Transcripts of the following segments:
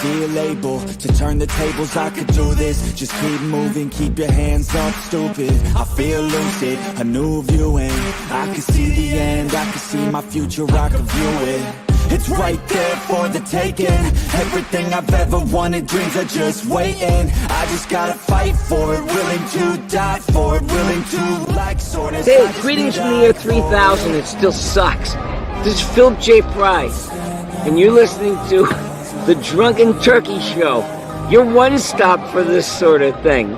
feel able to turn the tables, I could do this. Just keep moving, keep your hands up, stupid. I feel lucid, a new viewing. I can see the end, I can see my future, I can view it. It's right there for the taking. Everything I've ever wanted, dreams are just waiting. I just gotta fight for it, willing to die for it, willing to like soreness. Hey, greetings from the year 3000, it still sucks. This is Philip J. Price, and you're listening to the Drunken Turkey Show. Your one stop for this sort of thing.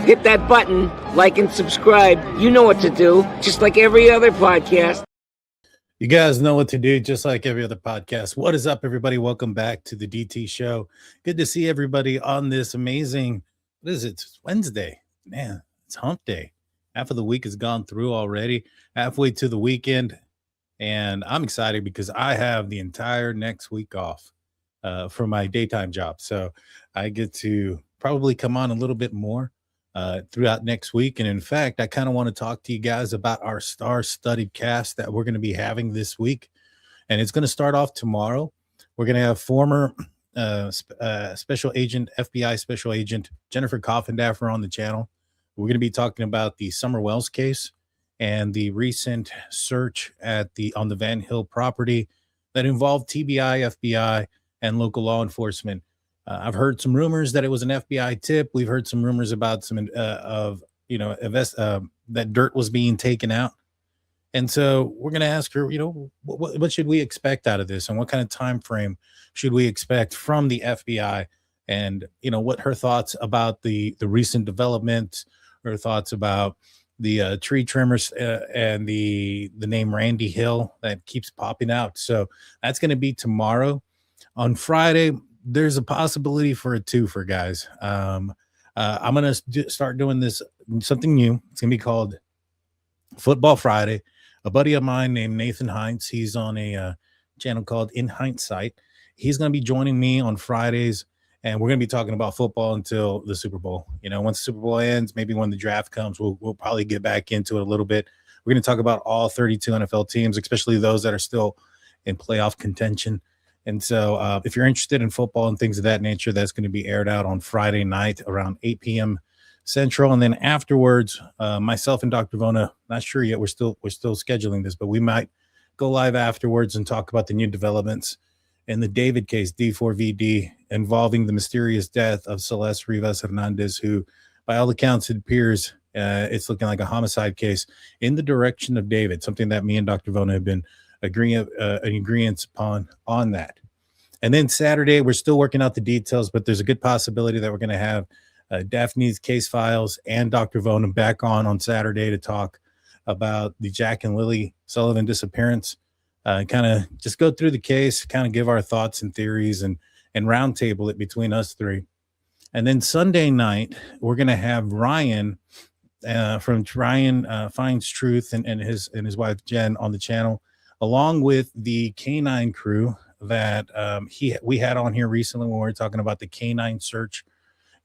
Hit that button, like and subscribe. You know what to do, just like every other podcast. You guys know what to do, just like every other podcast. What is up, everybody? Welcome back to the DT Show. Good to see everybody on this amazing, what is it? It's Wednesday. Man, it's hump day. Half of the week has gone through already, halfway to the weekend. And I'm excited because I have the entire next week off for my daytime job. So I get to probably come on a little bit more throughout next week. And in fact, I kind of want to talk to you guys about our star-studded cast that we're going to be having this week. And it's going to start off tomorrow. We're going to have former special agent, FBI special agent Jennifer Coffindaffer on the channel. We're going to be talking about the Summer Wells case and the recent search on the Van Hill property that involved TBI, FBI, and local law enforcement. I've heard some rumors that it was an FBI tip. We've heard some rumors about some that dirt was being taken out. And so we're going to ask her, what should we expect out of this, and what kind of time frame should we expect from the FBI, and what her thoughts about the recent development, her thoughts about the tree trimmers and the name Randy Hill that keeps popping out. So that's going to be tomorrow. On Friday, there's a possibility for a twofer, guys. I'm going to start doing this, something new. It's going to be called Football Friday. A buddy of mine named Nathan Hines, he's on a channel called In Hindsight. He's going to be joining me on Fridays, and we're going to be talking about football until the Super Bowl. Once the Super Bowl ends, maybe when the draft comes, we'll probably get back into it a little bit. We're going to talk about all 32 NFL teams, especially those that are still in playoff contention. And so if you're interested in football and things of that nature, that's going to be aired out on Friday night around 8 p.m. Central. And then afterwards, myself and Dr. Vona, not sure yet, we're still scheduling this, but we might go live afterwards and talk about the new developments in the David case, D4VD, involving the mysterious death of Celeste Rivas Hernandez, who, by all accounts, it appears it's looking like a homicide case in the direction of David, something that me and Dr. Vona have been agreement upon on that. And then Saturday, we're still working out the details, but there's a good possibility that we're going to have Daphne's case files and Dr. Vona back on Saturday to talk about the Jack and Lilly Sullivan disappearance, kind of just go through the case, kind of give our thoughts and theories and roundtable it between us three. And then Sunday night, we're going to have Ryan from Ryan Finds Truth and his wife Jen on the channel, along with the K9 crew that we had on here recently when we were talking about the K9 search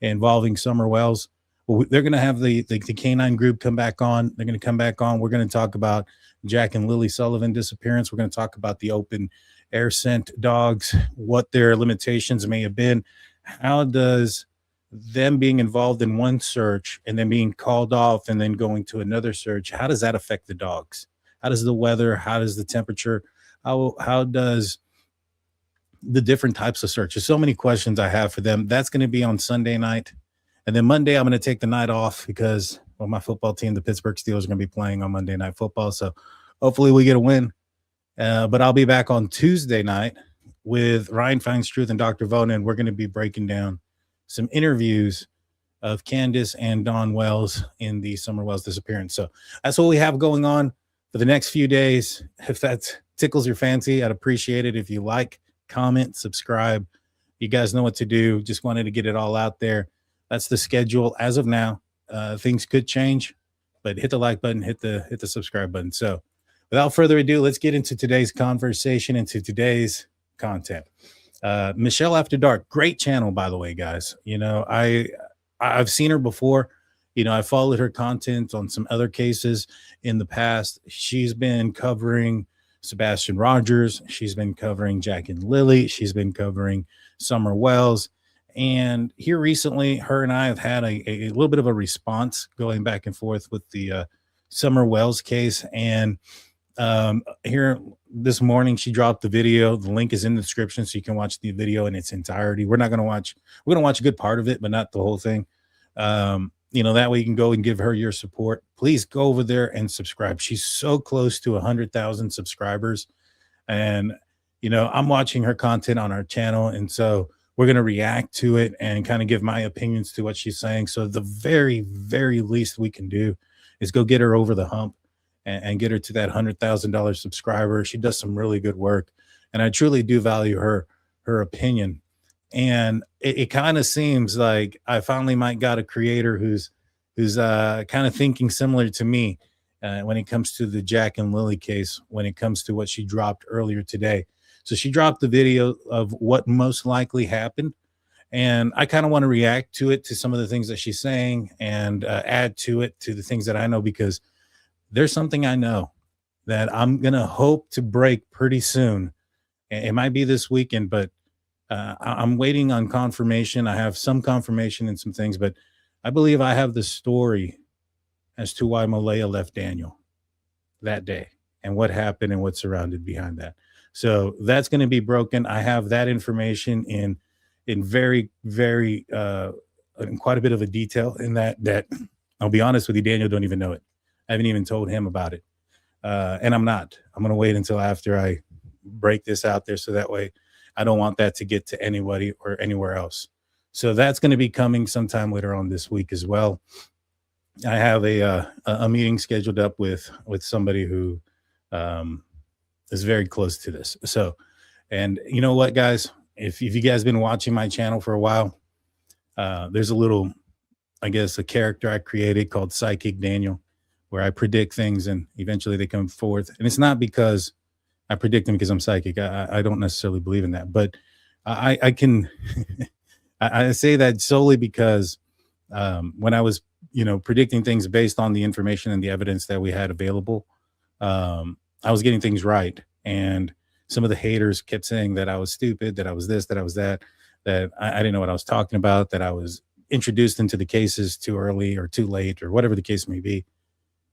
involving Summer Wells. Well, they're going to have the K9 group come back on. They're going to come back on. We're going to talk about Jack and Lilly Sullivan disappearance. We're going to talk about the open air scent dogs, what their limitations may have been. How does them being involved in one search and then being called off and then going to another search, how does that affect the dogs? How does the weather, how does the temperature, how does the different types of searches? So many questions I have for them. That's going to be on Sunday night. And then Monday, I'm going to take the night off because, well, my football team, the Pittsburgh Steelers, are going to be playing on Monday Night Football. So hopefully we get a win. But I'll be back on Tuesday night with Ryan Finds Truth and Dr. Vona, and we're going to be breaking down some interviews of Candace and Don Wells in the Summer Wells disappearance. So that's what we have going on for the next few days. If that tickles your fancy, I'd appreciate it if you like, comment, subscribe. You guys know what to do. Just wanted to get it all out there. That's the schedule as of now. Things could change, but hit the like button, hit the subscribe button. So without further ado, let's get into today's conversation, into today's content. Michelle After Dark, great channel, by the way, guys. I've seen her before. I followed her content on some other cases in the past. She's been covering Sebastian Rogers. She's been covering Jack and Lilly. She's been covering Summer Wells. And here recently, her and I have had a little bit of a response going back and forth with the Summer Wells case. And here this morning, she dropped the video. The link is in the description, so you can watch the video in its entirety. We're going to watch a good part of it, but not the whole thing. That way you can go and give her your support. Please go over there and subscribe. She's so close to 100,000 subscribers. And, I'm watching her content on our channel. And so we're going to react to it and kind of give my opinions to what she's saying. So the very, very least we can do is go get her over the hump and get her to that $100,000 subscriber. She does some really good work. And I truly do value her opinion. And it kind of seems like I finally might got a creator who's kind of thinking similar to me when it comes to the Jack and Lilly case, when it comes to what she dropped earlier today. So she dropped the video of what most likely happened. And I kind of want to react to it, to some of the things that she's saying, and add to it, to the things that I know, because there's something I know that I'm going to hope to break pretty soon. It might be this weekend, but I'm waiting on confirmation. I have some confirmation and some things, but I believe I have the story as to why Malaya left Daniel that day and what happened and what surrounded behind that. So that's going to be broken. I have that information in very, very, in quite a bit of a detail in that I'll be honest with you, Daniel don't even know it. I haven't even told him about it. And I'm going to wait until after I break this out there. So that way I don't want that to get to anybody or anywhere else. So that's going to be coming sometime later on this week as well. I have a meeting scheduled up with somebody who is very close to this. So, and you know what, guys, if you guys been watching my channel for a while, there's a little, I guess, a character I created called Psychic Daniel, where I predict things and eventually they come forth. And it's not because I predict them because I'm psychic. I don't necessarily believe in that, but I can, I say that solely because when I was, predicting things based on the information and the evidence that we had available, I was getting things right. And some of the haters kept saying that I was stupid, that I was this, that I was that I didn't know what I was talking about, that I was introduced into the cases too early or too late or whatever the case may be.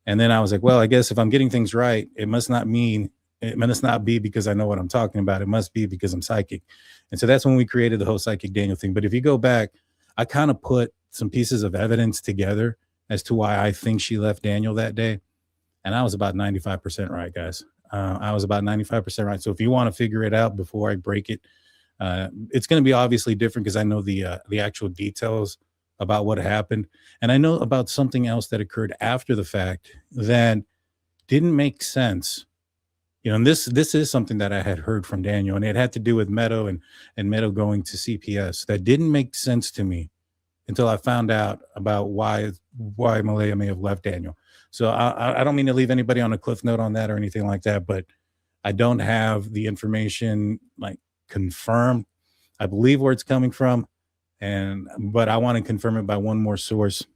And then I was like, well, I guess if I'm getting things right, it must not be because I know what I'm talking about. It must be because I'm psychic. And so that's when we created the whole Psychic Daniel thing. But if you go back, I kind of put some pieces of evidence together as to why I think she left Daniel that day. And I was about 95% right, guys. I was about 95% right. So if you want to figure it out before I break it, it's going to be obviously different because I know the actual details about what happened. And I know about something else that occurred after the fact that didn't make sense. And this is something that I had heard from Daniel, and it had to do with Meadow and Meadow going to CPS. That didn't make sense to me until I found out about why Malaya may have left Daniel. So I don't mean to leave anybody on a cliff note on that or anything like that, but I don't have the information like confirmed. I believe where it's coming from, but I want to confirm it by one more source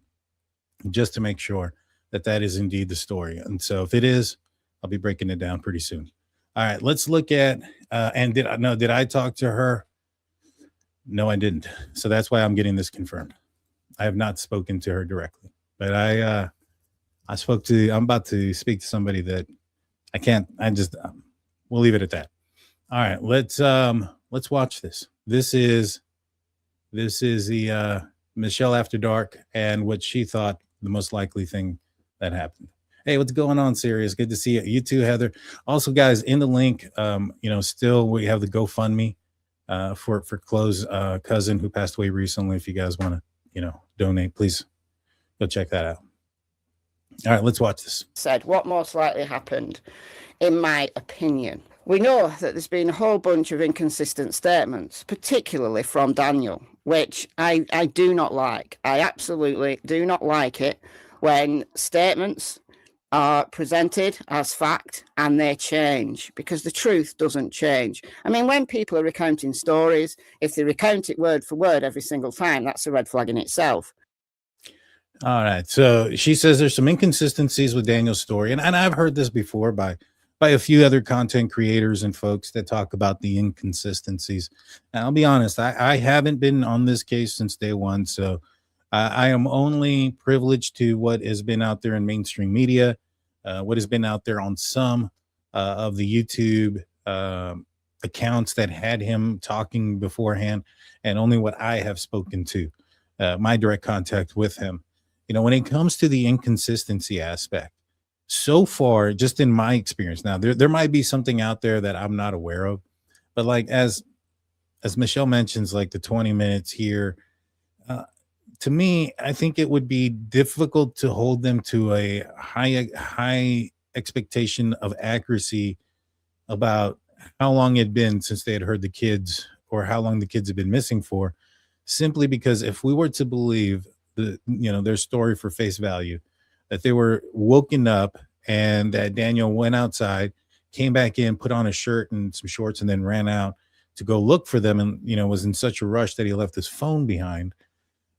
just to make sure that is indeed the story. And so if it is, I'll be breaking it down pretty soon. All right, let's look at, did I talk to her? No, I didn't. So that's why I'm getting this confirmed. I have not spoken to her directly, but I'm about to speak to somebody that we'll leave it at that. All right, let's watch this. This is the Michelle After Dark and what she thought the most likely thing that happened. Hey, what's going on, Sirius? Good to see you. You too, Heather. Also, guys, in the link, still we have the GoFundMe for Chloe's cousin who passed away recently. If you guys want to, donate, please go check that out. All right, let's watch this. Said what most likely happened, in my opinion. We know that there's been a whole bunch of inconsistent statements, particularly from Daniel, which I do not like. I absolutely do not like it when statements are presented as fact and they change, because the truth doesn't change. I mean, when people are recounting stories, if they recount it word for word every single time, that's a red flag in itself. All right. So she says there's some inconsistencies with Daniel's story. And I've heard this before by by a few other content creators and folks that talk about the inconsistencies. And I'll be honest, I haven't been on this case since day one, so I am only privileged to what has been out there in mainstream media, what has been out there on some of the YouTube accounts that had him talking beforehand, and only what I have spoken to, my direct contact with him. When it comes to the inconsistency aspect, so far, just in my experience, now there might be something out there that I'm not aware of, but like as Michelle mentions, like the 20 minutes here, to me, I think it would be difficult to hold them to a high expectation of accuracy about how long it had been since they had heard the kids, or how long the kids had been missing for, simply because if we were to believe their story for face value, that they were woken up and that Daniel went outside, came back in, put on a shirt and some shorts, and then ran out to go look for them, and was in such a rush that he left his phone behind.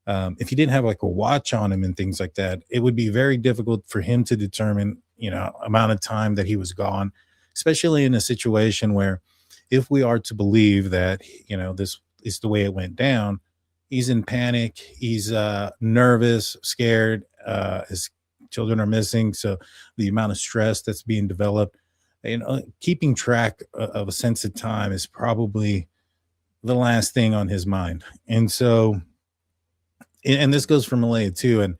If he didn't have like a watch on him and things like that, it would be very difficult for him to determine, amount of time that he was gone, especially in a situation where, if we are to believe that, this is the way it went down, he's in panic, he's nervous, scared, his children are missing. So the amount of stress that's being developed, keeping track of a sense of time is probably the last thing on his mind. And so, and this goes for Malaya too. And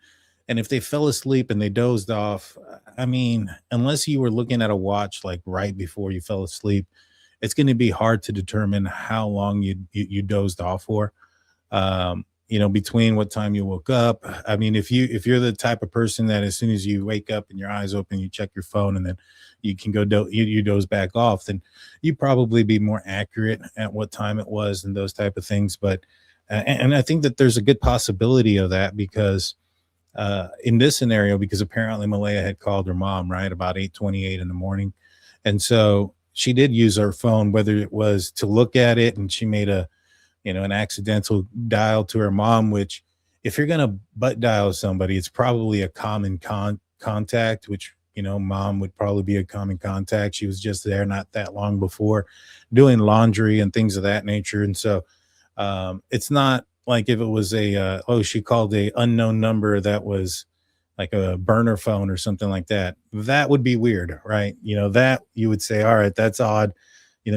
if they fell asleep and they dozed off, I mean, unless you were looking at a watch like right before you fell asleep, it's going to be hard to determine how long you dozed off for. Between what time you woke up. I mean, if you're the type of person that as soon as you wake up and your eyes open, you check your phone and then you can go you doze back off, then you probably be more accurate at what time it was and those type of things. But and I think that there's a good possibility of that, because in this scenario, because apparently Malaya had called her mom right about 8:28 in the morning, and so she did use her phone, whether it was to look at it and she made an accidental dial to her mom, which if you're going to butt dial somebody, it's probably a common contact, which, mom would probably be a common contact. She was just there not that long before doing laundry and things of that nature. And so it's not like if it was she called a unknown number that was like a burner phone or something like that. That would be weird, right? That you would say, all right, that's odd.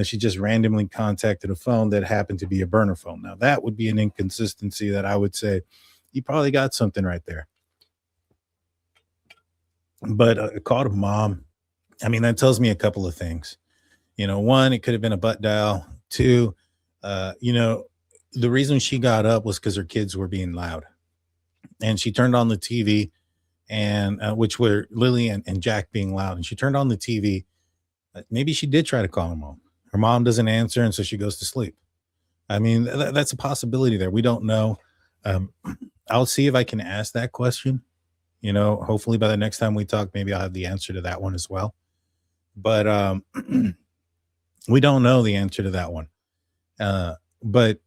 She just randomly contacted a phone that happened to be a burner phone. Now, that would be an inconsistency that I would say you probably got something right there. But a call to mom, I mean, that tells me a couple of things. One, it could have been a butt dial. Two, the reason she got up was because her kids were being loud. And she turned on the TV, and which were Lily and Jack being loud. And she turned on the TV. Maybe she did try to call her mom. Her mom doesn't answer, and so she goes to sleep. I mean, that's a possibility there. We don't know. I'll see if I can ask that question. Hopefully by the next time we talk, maybe I'll have the answer to that one as well. But we don't know the answer to that one. But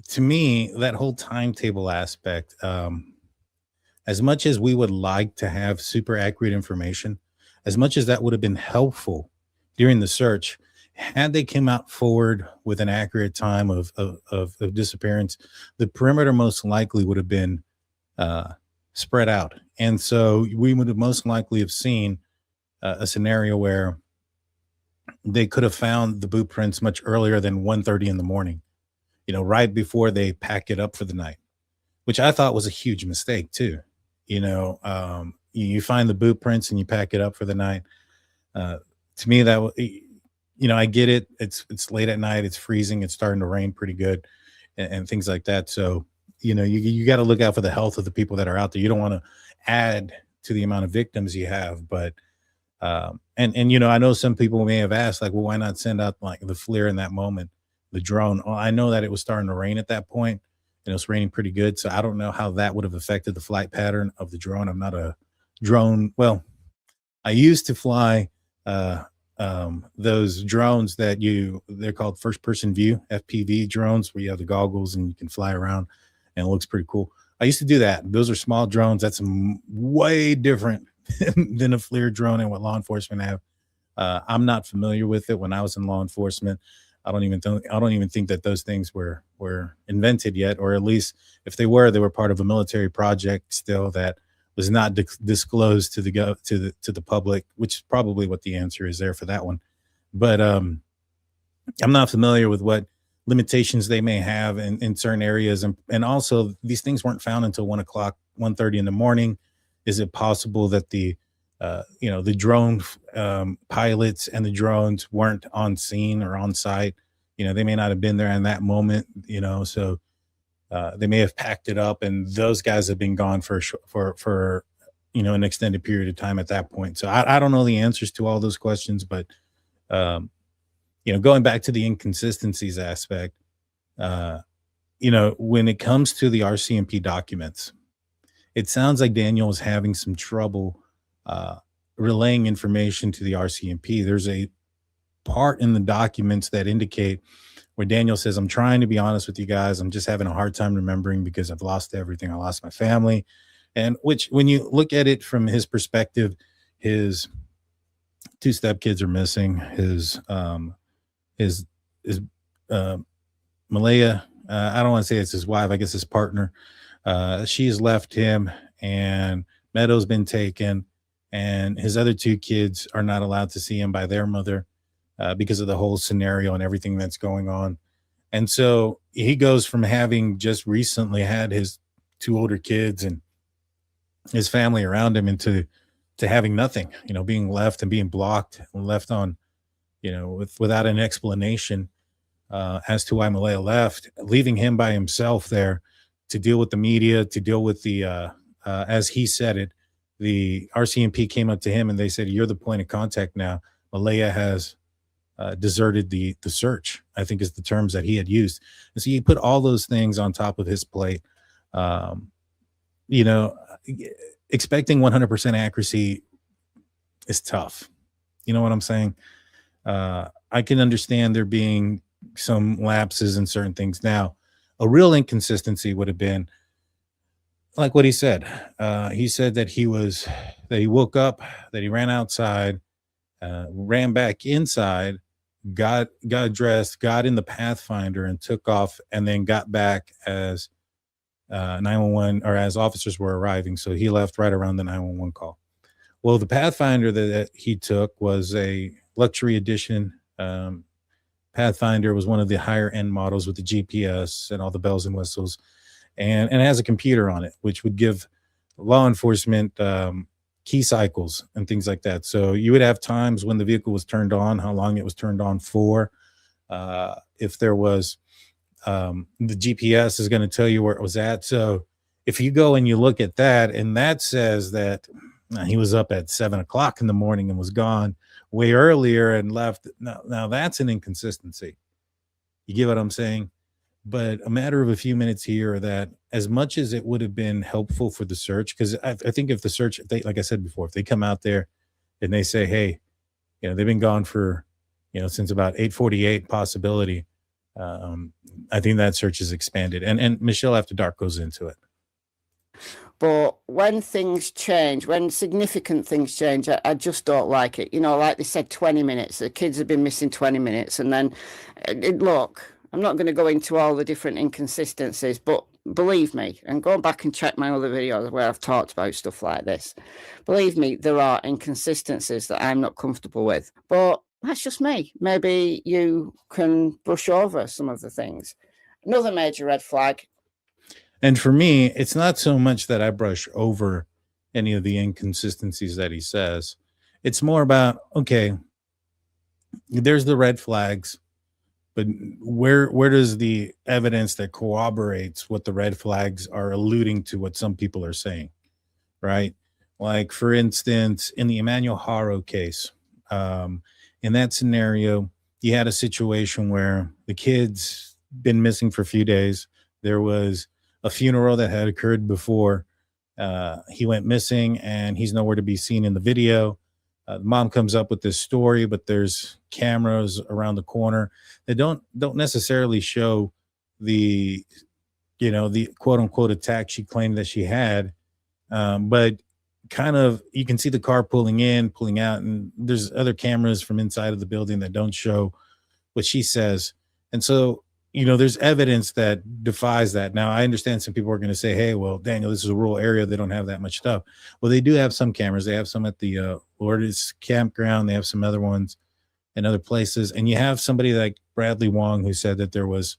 to me, that whole timetable aspect, as much as we would like to have super accurate information, as much as that would have been helpful during the search, had they come out forward with an accurate time of disappearance, the perimeter most likely would have been spread out. And so we would have most likely have seen a scenario where they could have found the boot prints much earlier than 1:30 in the morning, right before they pack it up for the night, which I thought was a huge mistake too. You find the boot prints and you pack it up for the night. To me, that I get it. It's late at night. It's freezing. It's starting to rain pretty good, and things like that. So you got to look out for the health of the people that are out there. You don't want to add to the amount of victims you have, but I know some people may have asked, like, well, why not send out like the FLIR in that moment, the drone? Well, I know that it was starting to rain at that point, and it was raining pretty good, so I don't know how that would have affected the flight pattern of the drone. I'm not a drone. Well, I used to fly those drones they're called first person view, FPV drones, where you have the goggles and you can fly around and it looks pretty cool. I used to do that. Those are small drones. That's way different than a FLIR drone and what law enforcement have. I'm not familiar with it. When I was in law enforcement, I don't even think that those things were invented yet, or at least if they were part of a military project still that was not disclosed to the public, which is probably what the answer is there for that one. But I'm not familiar with what limitations they may have in certain areas, and also these things weren't found until 1:30 in the morning. Is it possible that the drone pilots and the drones weren't on scene or on site? They may not have been there in that moment, so they may have packed it up, and those guys have been gone for an extended period of time at that point. So I don't know the answers to all those questions, but going back to the inconsistencies aspect, when it comes to the RCMP documents, it sounds like Daniel is having some trouble relaying information to the RCMP. There's a part in the documents that indicate where Daniel says, I'm trying to be honest with you guys. I'm just having a hard time remembering because I've lost everything. I lost my family. And which, when you look at it from his perspective, his 2 stepkids are missing. His Malaya, I don't want to say it's his wife, I guess his partner. She's left him, and Meadow's been taken, and his other 2 kids are not allowed to see him by their mother because of the whole scenario and everything that's going on. And so he goes from having just recently had his 2 older kids and his family around him into having nothing, being left and being blocked and left on, without an explanation as to why Malaya left, leaving him by himself there to deal with the media, to deal with the, as he said it, the RCMP came up to him and they said, you're the point of contact now. Malaya has deserted the search, I think is the terms that he had used. And so you put all those things on top of his plate, expecting 100% accuracy is tough. You know what I'm saying? I can understand there being some lapses in certain things. Now, a real inconsistency would have been like what he said. He said that he woke up, that he ran outside, ran back inside, got dressed, got in the Pathfinder and took off, and then got back as 911 or as officers were arriving. So he left right around the 911 call. Well, the Pathfinder that he took was a luxury edition. Pathfinder was one of the higher end models with the GPS and all the bells and whistles, and it has a computer on it, which would give law enforcement key cycles and things like that. So you would have times when the vehicle was turned on, how long it was turned on for. If there was, the GPS is going to tell you where it was at. So if you go and you look at that, and that says that he was up at 7 o'clock in the morning and was gone way earlier and left. Now that's an inconsistency. You get what I'm saying? But a matter of a few minutes here or that, as much as it would have been helpful for the search, because I think if the search, like I said before, if they come out there and they say, hey, they've been gone for, since about 8:48 possibility, I think that search is expanded. And Michelle After Dark goes into it. But when things change, when significant things change, I just don't like it. Like they said, 20 minutes. The kids have been missing 20 minutes. And then, look, I'm not going to go into all the different inconsistencies, but believe me, and go back and check my other videos where I've talked about stuff like this. Believe me, there are inconsistencies that I'm not comfortable with. But that's just me. Maybe you can brush over some of the things. Another major red flag. And for me, it's not so much that I brush over any of the inconsistencies that he says. It's more about, okay, there's the red flags, but where does the evidence that corroborates what the red flags are alluding to what some people are saying, right? Like, for instance, in the Emmanuel Haro case, in that scenario, you had a situation where the kid's been missing for a few days. There was a funeral that had occurred before he went missing, and he's nowhere to be seen in the video. The mom comes up with this story, but there's cameras around the corner that don't necessarily show the quote unquote attack she claimed that she had. But kind of, you can see the car pulling in, pulling out, and there's other cameras from inside of the building that don't show what she says. And so, there's evidence that defies that. Now, I understand some people are going to say, hey, well, Daniel, this is a rural area. They don't have that much stuff. Well, they do have some cameras. They have some at the Lourdes campground. They have some other ones in other places. And you have somebody like Bradley Wong who said that there was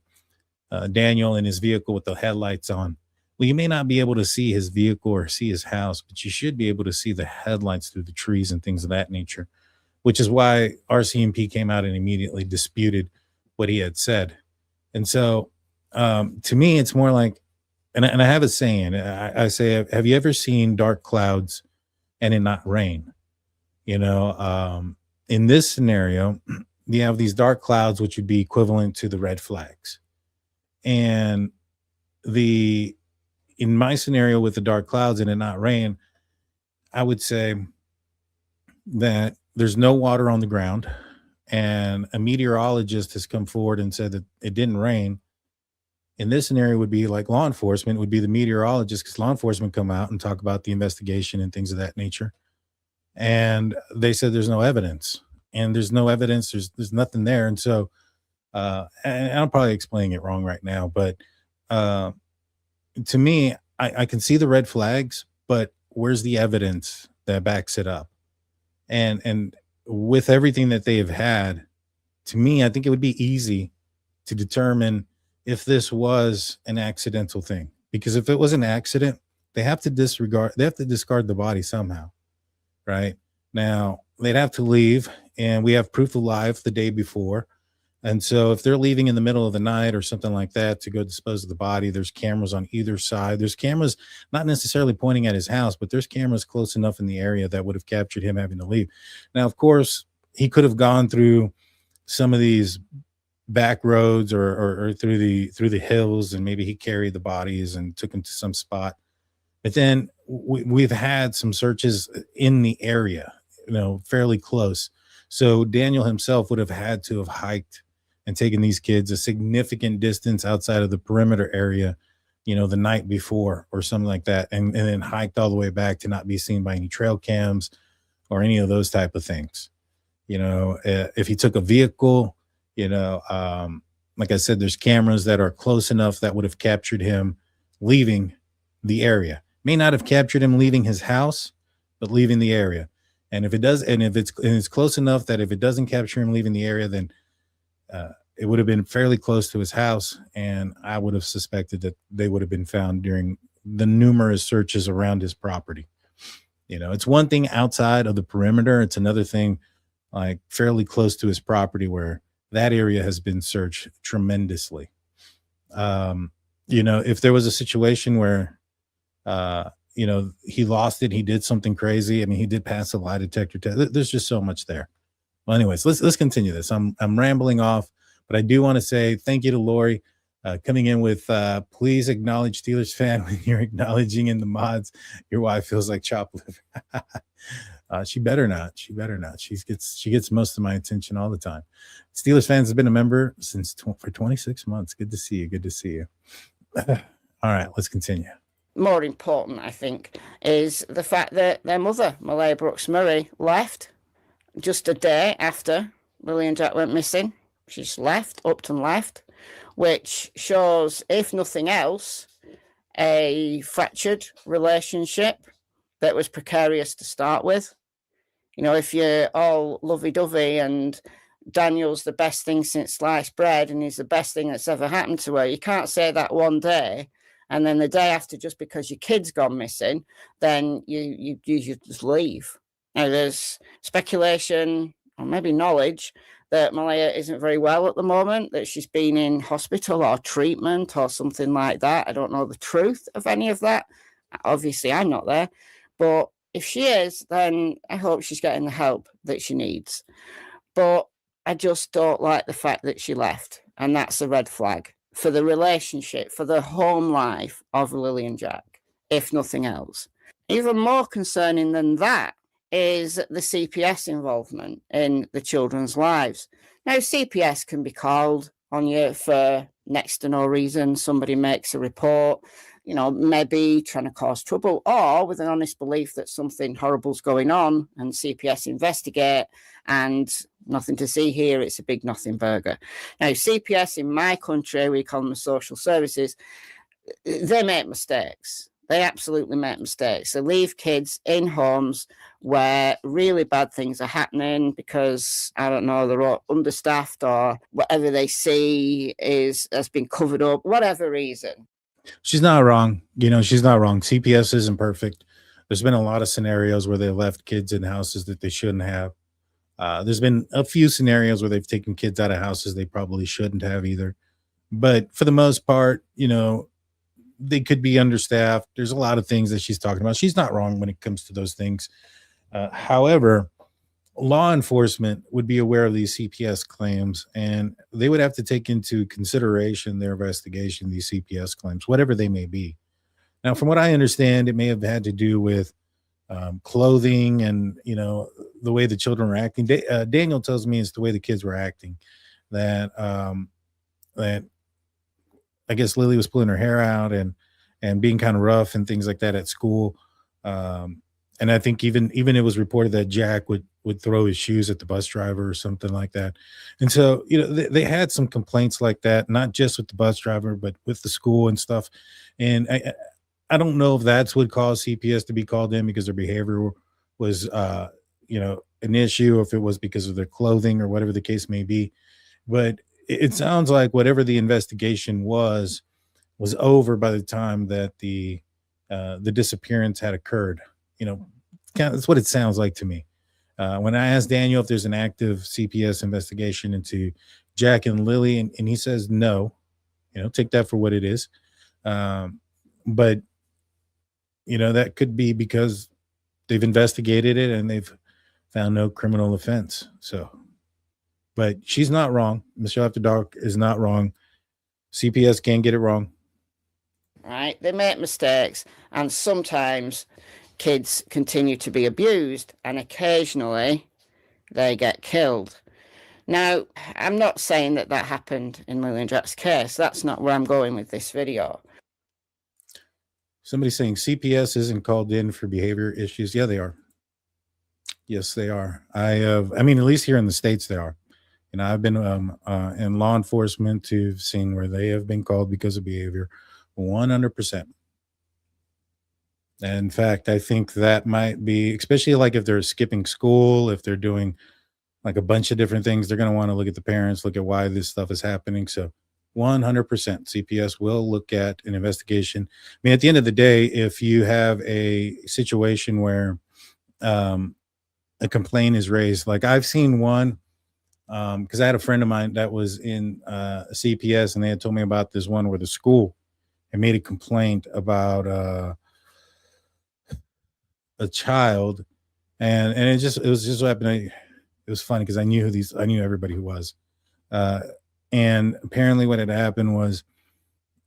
Daniel in his vehicle with the headlights on. Well, you may not be able to see his vehicle or see his house, but you should be able to see the headlights through the trees and things of that nature, which is why RCMP came out and immediately disputed what he had said. And so to me, it's more like, and I have a saying, I say, have you ever seen dark clouds and it not rain? In this scenario, you have these dark clouds, which would be equivalent to the red flags. And in my scenario with the dark clouds and it not rain, I would say that there's no water on the ground, and a meteorologist has come forward and said that it didn't rain. In this scenario would be like law enforcement, would be the meteorologist, because law enforcement come out and talk about the investigation and things of that nature. And they said there's no evidence, and there's no evidence. There's nothing there. And so, and I'm probably explaining it wrong right now, but to me, I can see the red flags, but where's the evidence that backs it up? And with everything that they have had, to me, I think it would be easy to determine if this was an accidental thing. Because if it was an accident, they have to discard the body somehow, right? Now, they'd have to leave, and we have proof of life the day before. And so if they're leaving in the middle of the night or something like that to go dispose of the body, there's cameras on either side. There's cameras not necessarily pointing at his house, but there's cameras close enough in the area that would have captured him having to leave. Now, of course, he could have gone through some of these back roads or through the hills, and maybe he carried the bodies and took them to some spot. But then we've had some searches in the area, fairly close. So Daniel himself would have had to have hiked and taken these kids a significant distance outside of the perimeter area, the night before or something like that, and then hiked all the way back to not be seen by any trail cams or any of those type of things. If he took a vehicle, like I said, there's cameras that are close enough that would have captured him leaving the area. May not have captured him leaving his house, but leaving the area. And if it does, and if it's close enough that if it doesn't capture him leaving the area, then it would have been fairly close to his house, and I would have suspected that they would have been found during the numerous searches around his property. It's one thing outside of the perimeter. It's another thing like fairly close to his property where that area has been searched tremendously. If there was a situation where, he lost it, he did something crazy. I mean, he did pass a lie detector test. There's just so much there. Well, anyways, let's continue this. I'm rambling off, but I do want to say thank you to Lori coming in with please acknowledge Steelers fan when you're acknowledging in the mods. Your wife feels like chopped liver. She better not. She gets most of my attention all the time. Steelers fans has been a member for 26 months. Good to see you. Good to see you. All right, let's continue. More important, I think, is the fact that their mother, Malaya Brooks Murray, left just a day after Lilly and Jack went missing. She's left, upped and left, which shows, if nothing else, a fractured relationship that was precarious to start with. If you're all lovey-dovey and Daniel's the best thing since sliced bread and he's the best thing that's ever happened to her, you can't say that one day, and then the day after, just because your kid's gone missing, then you just leave. Now, there's speculation, or maybe knowledge, that Malaya isn't very well at the moment, that she's been in hospital or treatment or something like that. I don't know the truth of any of that. Obviously, I'm not there. But if she is, then I hope she's getting the help that she needs. But I just don't like the fact that she left. And that's a red flag for the relationship, for the home life of Lilly and Jack, if nothing else. Even more concerning than that is the CPS involvement in the children's lives. Now, CPS can be called on you for next to no reason, somebody makes a report, you know, maybe trying to cause trouble, or with an honest belief that something horrible's going on, and CPS investigate, and nothing to see here, it's a big nothing burger. Now, CPS in my country, we call them the social services, they make mistakes. They absolutely make mistakes. They leave kids in homes where really bad things are happening because, I don't know, they're all understaffed, or whatever they see has been covered up, whatever reason. She's not wrong. You know, she's not wrong. CPS isn't perfect. There's been a lot of scenarios where they left kids in houses that they shouldn't have. There's been a few scenarios where they've taken kids out of houses they probably shouldn't have either. But for the most part, you know, they could be understaffed. There's a lot of things that she's talking about. She's not wrong when it comes to those things. However, law enforcement would be aware of these CPS claims, and they would have to take into consideration their investigation, these CPS claims, whatever they may be. Now, from what I understand, it may have had to do with clothing and, you know, the way the children were acting. Daniel tells me it's the way the kids were acting, that that I guess Lily was pulling her hair out and being kind of rough and things like that at school. And I think even it was reported that Jack would throw his shoes at the bus driver or something like that. And so, you know, they had some complaints like that, not just with the bus driver, but with the school and stuff. And I don't know if that's what caused CPS to be called in, because their behavior was, you know, an issue, if it was because of their clothing or whatever the case may be. But it sounds like whatever the investigation was over by the time that the disappearance had occurred. You know, that's what it sounds like to me. When I asked Daniel if there's an active CPS investigation into Jack and Lily, and he says no, you know, take that for what it is. But, you know, that could be because they've investigated it and they've found no criminal offense. So, but she's not wrong. Michelle After Dark is not wrong. CPS can get it wrong. Right? They make mistakes, and sometimes kids continue to be abused, and occasionally they get killed. Now, I'm not saying that happened in Lily and Jack's case. That's not where I'm going with this video. Somebody's saying CPS isn't called in for behavior issues. Yeah, they are. Yes, they are. I mean, at least here in the States, they are. You know, I've been in law enforcement to seeing where they have been called because of behavior, 100%. And in fact, I think that might be, especially like if they're skipping school, if they're doing like a bunch of different things, they're going to want to look at the parents, look at why this stuff is happening. So 100% CPS will look at an investigation. I mean, at the end of the day, if you have a situation where a complaint is raised, like I've seen one, because I had a friend of mine that was in CPS, and they had told me about this one where the school had made a complaint about a child, and it was just what happened. It was funny because I knew everybody who was, and apparently what had happened was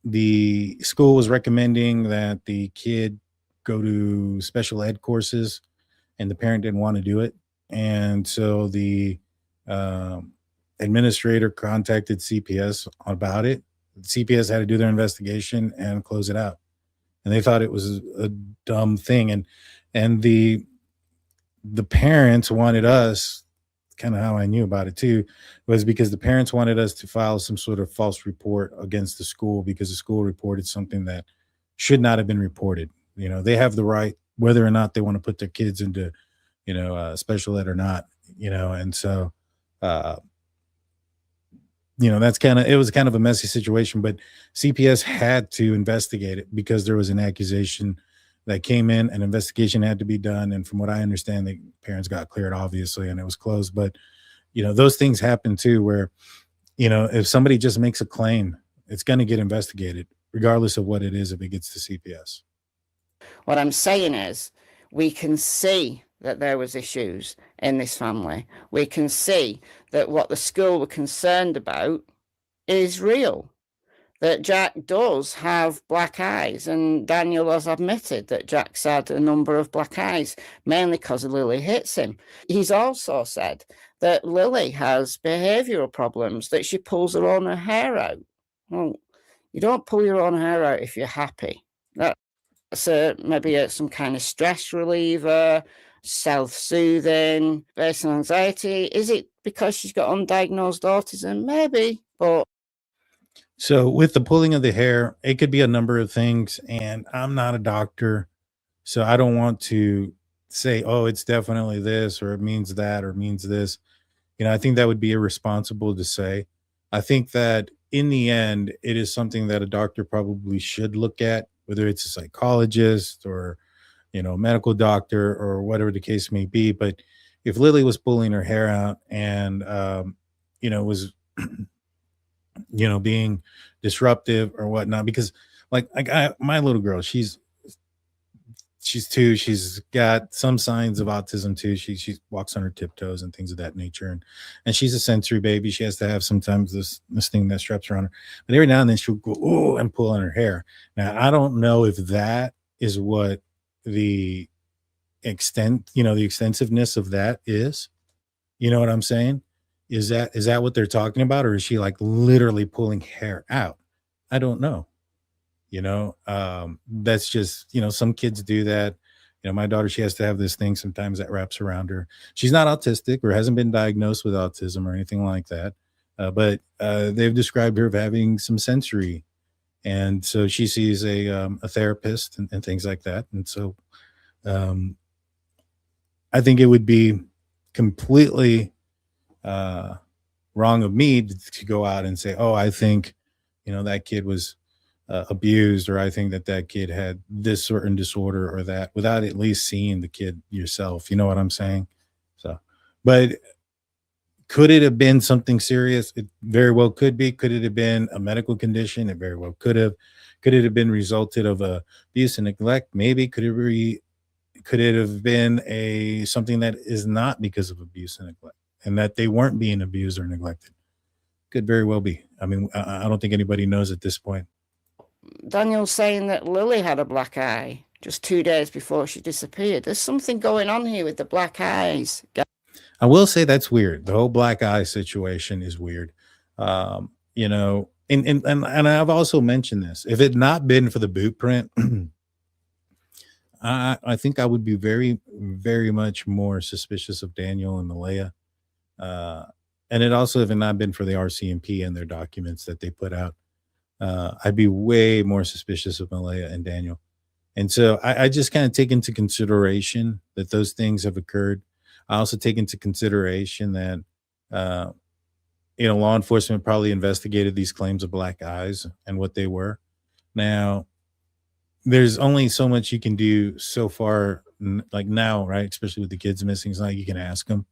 the school was recommending that the kid go to special ed courses, and the parent didn't want to do it, and so the administrator contacted CPS about it. CPS had to do their investigation and close it out, and they thought it was a dumb thing, and the parents wanted us, kind of how I knew about it too, was because the parents wanted us to file some sort of false report against the school because the school reported something that should not have been reported. You know, they have the right, whether or not they want to put their kids into, you know, special ed or not, you know, and so, you know, it was kind of a messy situation, but CPS had to investigate it because there was an accusation that came in. An investigation had to be done. And from what I understand, the parents got cleared, obviously, and it was closed. But, you know, those things happen too, where, you know, if somebody just makes a claim, it's going to get investigated, regardless of what it is, if it gets to CPS. What I'm saying is, we can see that there was issues in this family. We can see that what the school were concerned about is real. That Jack does have black eyes, and Daniel has admitted that Jack's had a number of black eyes, mainly because Lily hits him. He's also said that Lily has behavioural problems, that she pulls her own hair out. Well, you don't pull your own hair out if you're happy. That's maybe some kind of stress reliever, self-soothing, based on anxiety. Is it because she's got undiagnosed autism? Maybe, but So with the pulling of the hair, it could be a number of things, and I'm not a doctor, so I don't want to say, oh, it's definitely this, or it means that, or it means this. I think that would be irresponsible to say. I think that in the end, it is something that a doctor probably should look at, whether it's a psychologist or, medical doctor or whatever the case may be. But if Lily was pulling her hair out and, was, being disruptive or whatnot, because my little girl, she's 2. She's got some signs of autism too. She walks on her tiptoes and things of that nature. And she's a sensory baby. She has to have sometimes this thing that straps around her. But every now and then she'll go, oh, and pull on her hair. Now, I don't know if that is what the the extensiveness of that is. You know what I'm saying? Is that what they're talking about? Or is she like literally pulling hair out? I don't know. That's just, some kids do that. My daughter, she has to have this thing sometimes that wraps around her. She's not autistic or hasn't been diagnosed with autism or anything like that. But they've described her of having some sensory. And so she sees a therapist and things like that. And so I think it would be completely wrong of me to go out and say, oh, I think, that kid was abused, or I think that kid had this certain disorder or that, without at least seeing the kid yourself. You know what I'm saying? So, but could it have been something serious? It very well could be. Could it have been a medical condition? It very well could have. Could it have been resulted of abuse and neglect? Maybe. Could it have been something that is not because of abuse and neglect, and that they weren't being abused or neglected? Could very well be. I mean, I don't think anybody knows at this point. Daniel's saying that Lily had a black eye just 2 days before she disappeared. There's something going on here with the black eyes. I will say that's weird. The whole black eye situation is weird. And I've also mentioned this. If it had not been for the boot print, I think I would be very, very much more suspicious of Daniel and Malaya. And it also, if it had not been for the RCMP and their documents that they put out, I'd be way more suspicious of Malaya and Daniel. And so I just kind of take into consideration that those things have occurred. I also take into consideration that, law enforcement probably investigated these claims of black eyes and what they were. Now, there's only so much you can do so far, like now, right? Especially with the kids missing. It's not like you can ask them,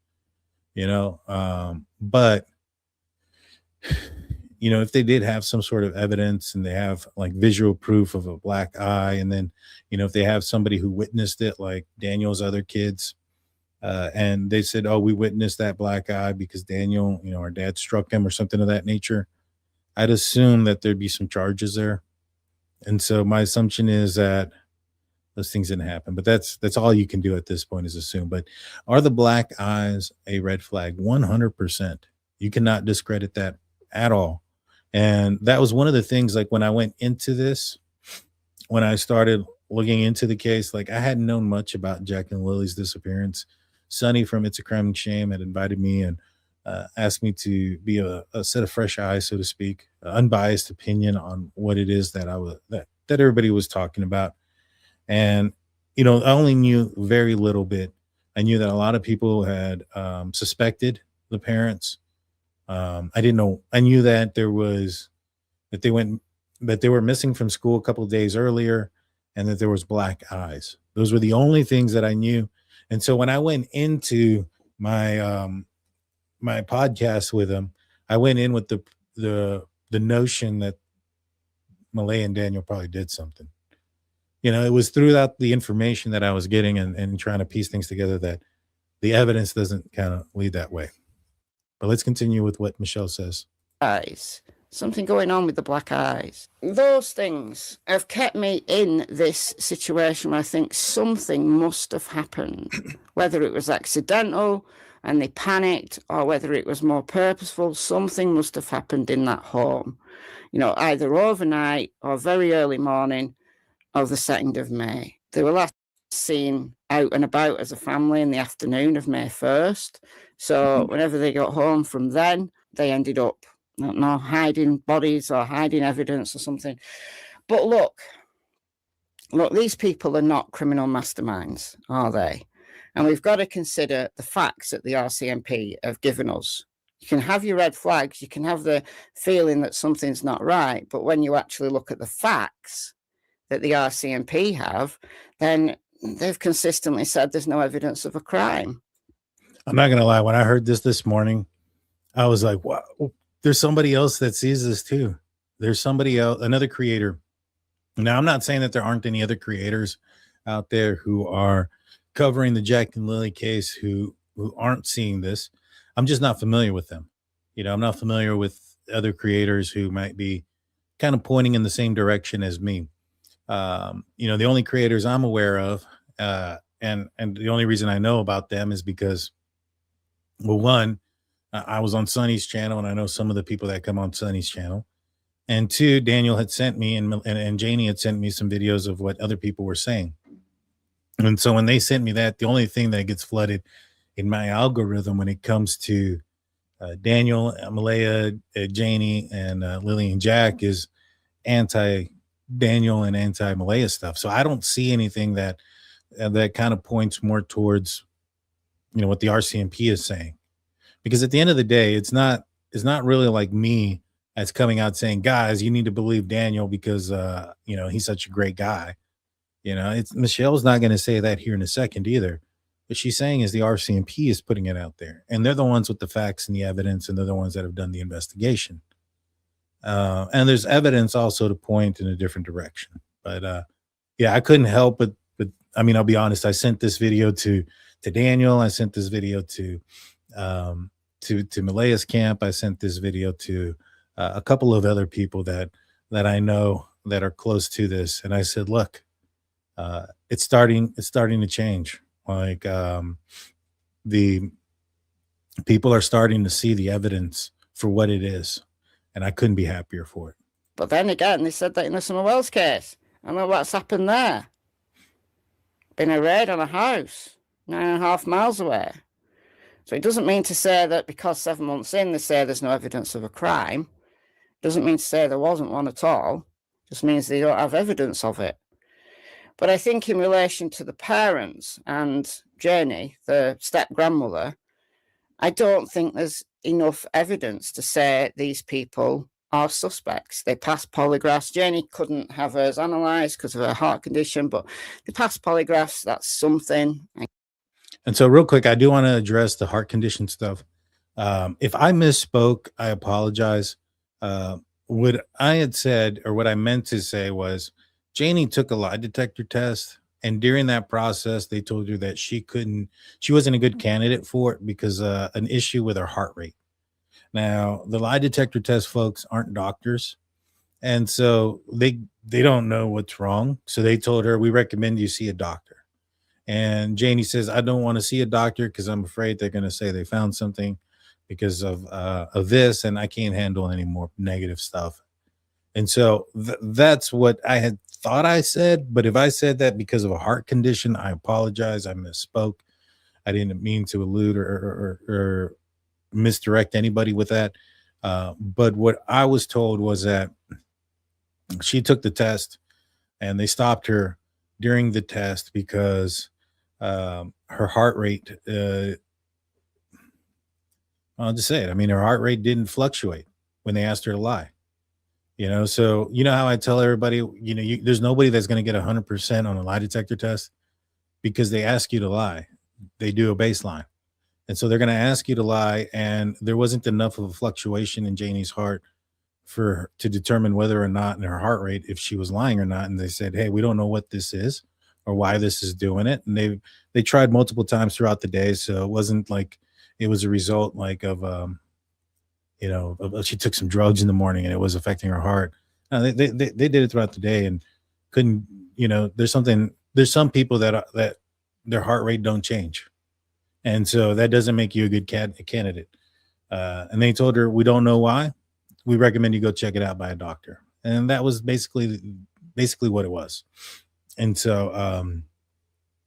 but if they did have some sort of evidence and they have like visual proof of a black eye, and then, if they have somebody who witnessed it, like Daniel's other kids, and they said, oh, we witnessed that black eye because Daniel, our dad struck him or something of that nature, I'd assume that there'd be some charges there. And so my assumption is that those things didn't happen, but that's all you can do at this point is assume. But are the black eyes a red flag? 100%. You cannot discredit that at all. And that was one of the things, like when I went into this, when I started looking into the case, like I hadn't known much about Jack and Lily's disappearance. Sonny from It's a Crime and Shame had invited me and asked me to be a set of fresh eyes, so to speak, unbiased opinion on what it is that that everybody was talking about. And, I only knew very little bit. I knew that a lot of people had suspected the parents. I didn't know. I knew that they were missing from school a couple of days earlier, and that there was black eyes. Those were the only things that I knew. And so when I went into my my podcast with them, I went in with the notion that Malay and Daniel probably did something. It was throughout the information that I was getting and trying to piece things together that the evidence doesn't kind of lead that way. But let's continue with what Michelle says. Eyes. Something going on with the black eyes. Those things have kept me in this situation where I think something must have happened, whether it was accidental, and they panicked, or whether it was more purposeful. Something must have happened in that home, either overnight or very early morning of the 2nd of May. They were last seen out and about as a family in the afternoon of May 1st. So whenever they got home from then, they ended up, I don't know, hiding bodies or hiding evidence or something. But look, these people are not criminal masterminds, are they? And we've got to consider the facts that the RCMP have given us. You can have your red flags, you can have the feeling that something's not right, but when you actually look at the facts that the RCMP have, then they've consistently said there's no evidence of a crime. I'm not going to lie. When I heard this morning, I was like, wow, there's somebody else that sees this too. There's somebody else, another creator. Now, I'm not saying that there aren't any other creators out there who are covering the Jack and Lilly case who aren't seeing this. I'm just not familiar with them. I'm not familiar with other creators who might be kind of pointing in the same direction as me. The only creators I'm aware of, and the only reason I know about them is because, well, one, I was on Sonny's channel, and I know some of the people that come on Sonny's channel. And two, Daniel had sent me and Janie had sent me some videos of what other people were saying. And so when they sent me that, the only thing that gets flooded in my algorithm when it comes to Daniel, Malaya, Janie, and Lily and Jack is anti-Daniel and anti-Malaya stuff. So I don't see anything that kind of points more towards, what the RCMP is saying. Because at the end of the day, it's not really like me that's coming out saying, guys, you need to believe Daniel because, he's such a great guy. Michelle's not going to say that here in a second either. What she's saying is the RCMP is putting it out there, and they're the ones with the facts and the evidence, and they're the ones that have done the investigation. And there's evidence also to point in a different direction. But I couldn't help but I mean, I'll be honest. I sent this video to Daniel. I sent this video to Malaya's camp. I sent this video to a couple of other people that I know that are close to this, and I said, look, it's starting to change. Like the people are starting to see the evidence for what it is, and I couldn't be happier for it. But then again, they said that in the Summer Wells case. I know what's happened there. Been a raid on a house 9.5 miles away. So it doesn't mean to say that because 7 months in they say there's no evidence of a crime. Doesn't mean to say there wasn't one at all. Just means they don't have evidence of it. But I think in relation to the parents and Janie, the step-grandmother, I don't think there's enough evidence to say these people are suspects. They passed polygraphs. Janie couldn't have hers analysed because of her heart condition, but they passed polygraphs. That's something. And so real quick, I do want to address the heart condition stuff. If I misspoke, I apologize. What I had said, or what I meant to say, was Janie took a lie detector test, and during that process, they told her that she wasn't a good candidate for it because an issue with her heart rate. Now, the lie detector test folks aren't doctors, and so they don't know what's wrong. So they told her, we recommend you see a doctor. And Janie says, I don't want to see a doctor because I'm afraid they're going to say they found something because of this, and I can't handle any more negative stuff. And so that's what I had thought I said. But if I said that because of a heart condition, I apologize. I misspoke. I didn't mean to allude or misdirect anybody with that. But what I was told was that she took the test and they stopped her during the test because her heart rate, I'll just say it. I mean, her heart rate didn't fluctuate when they asked her to lie. So you know how I tell everybody, there's nobody that's going to get 100% on a lie detector test because they ask you to lie. They do a baseline. And so they're going to ask you to lie. And there wasn't enough of a fluctuation in Janie's heart to determine whether or not in her heart rate, if she was lying or not. And they said, hey, we don't know what this is or why this is doing it. And they tried multiple times throughout the day. So it wasn't like it was a result like of, she took some drugs in the morning and it was affecting her heart. They did it throughout the day and couldn't, there's some people that their heart rate don't change. And so that doesn't make you a good candidate. And they told her, we don't know why. We recommend you go check it out by a doctor. And that was basically what it was. And so,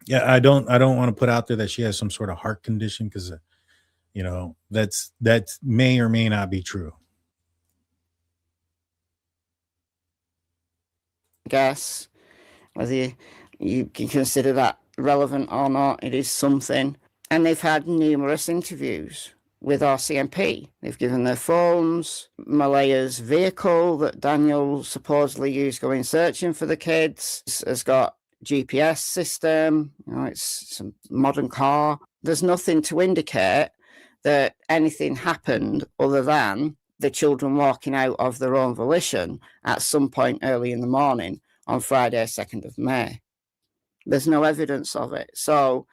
yeah, I don't want to put out there that she has some sort of heart condition, because, that may or may not be true. I guess whether you can consider that relevant or not, it is something. And they've had numerous interviews with RCMP. They've given their phones, Malaya's vehicle that Daniel supposedly used going searching for the kids has got GPS system. It's a modern car. There's nothing to indicate that anything happened other than the children walking out of their own volition at some point early in the morning on Friday, 2nd of May. There's no evidence of it. So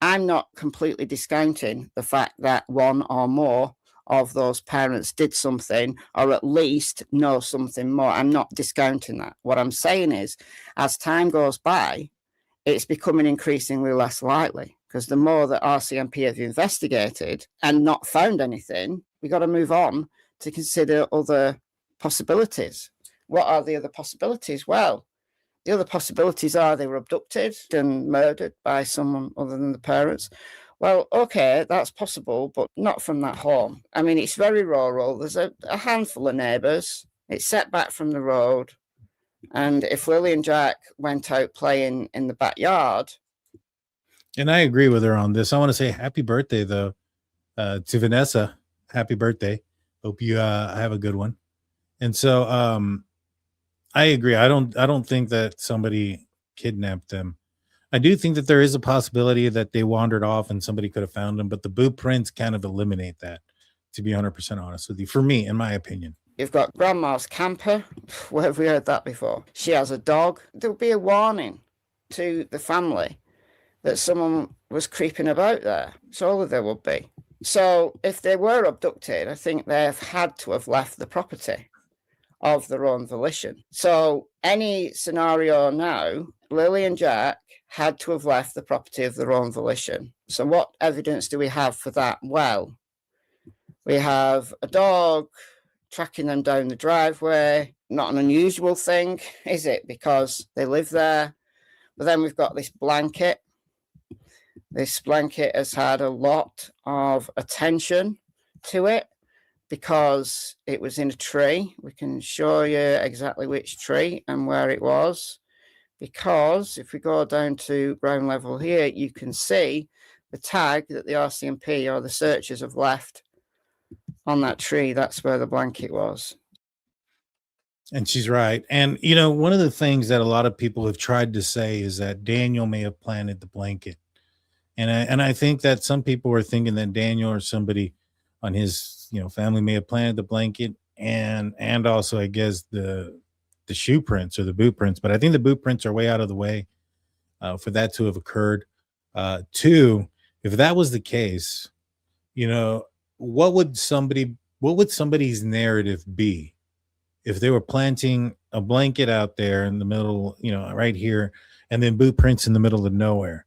I'm not completely discounting the fact that one or more of those parents did something, or at least know something more. I'm not discounting that. What I'm saying is, as time goes by, it's becoming increasingly less likely, because the more that RCMP have investigated and not found anything, we've got to move on to consider other possibilities. What are the other possibilities? Well, the other possibilities are they were abducted and murdered by someone other than the parents. Well, okay, that's possible, but not from that home. I mean, it's very rural. There's a handful of neighbours. It's set back from the road. And if Lilly and Jack went out playing in the backyard. And I agree with her on this. I want to say happy birthday, though, to Vanessa. Happy birthday. Hope you have a good one. And so I agree. I don't think that somebody kidnapped them. I do think that there is a possibility that they wandered off and somebody could have found them, but the boot prints kind of eliminate that, to be 100% honest with you, for me, in my opinion. You've got grandma's camper. Where have we heard that before? She has a dog. There'll be a warning to the family that someone was creeping about there. That's all there would be. So if they were abducted, I think they've had to have left the property of their own volition. So any scenario now, Lilly and Jack had to have left the property of their own volition. So what evidence do we have for that? Well, we have a dog tracking them down the driveway. Not an unusual thing, is it? Because they live there. But then we've got this blanket. This blanket has had a lot of attention to it because it was in a tree. We can show you exactly which tree and where it was. Because if we go down to ground level here, you can see the tag that the RCMP or the searchers have left on that tree. That's where the blanket was. And she's right. And, one of the things that a lot of people have tried to say is that Daniel may have planted the blanket. And I think that some people are thinking that Daniel or somebody on his, family may have planted the blanket and also, I guess, the shoe prints or the boot prints. But I think the boot prints are way out of the way for that to have occurred. Two, if that was the case, what would somebody's narrative be if they were planting a blanket out there in the middle, right here, and then boot prints in the middle of nowhere?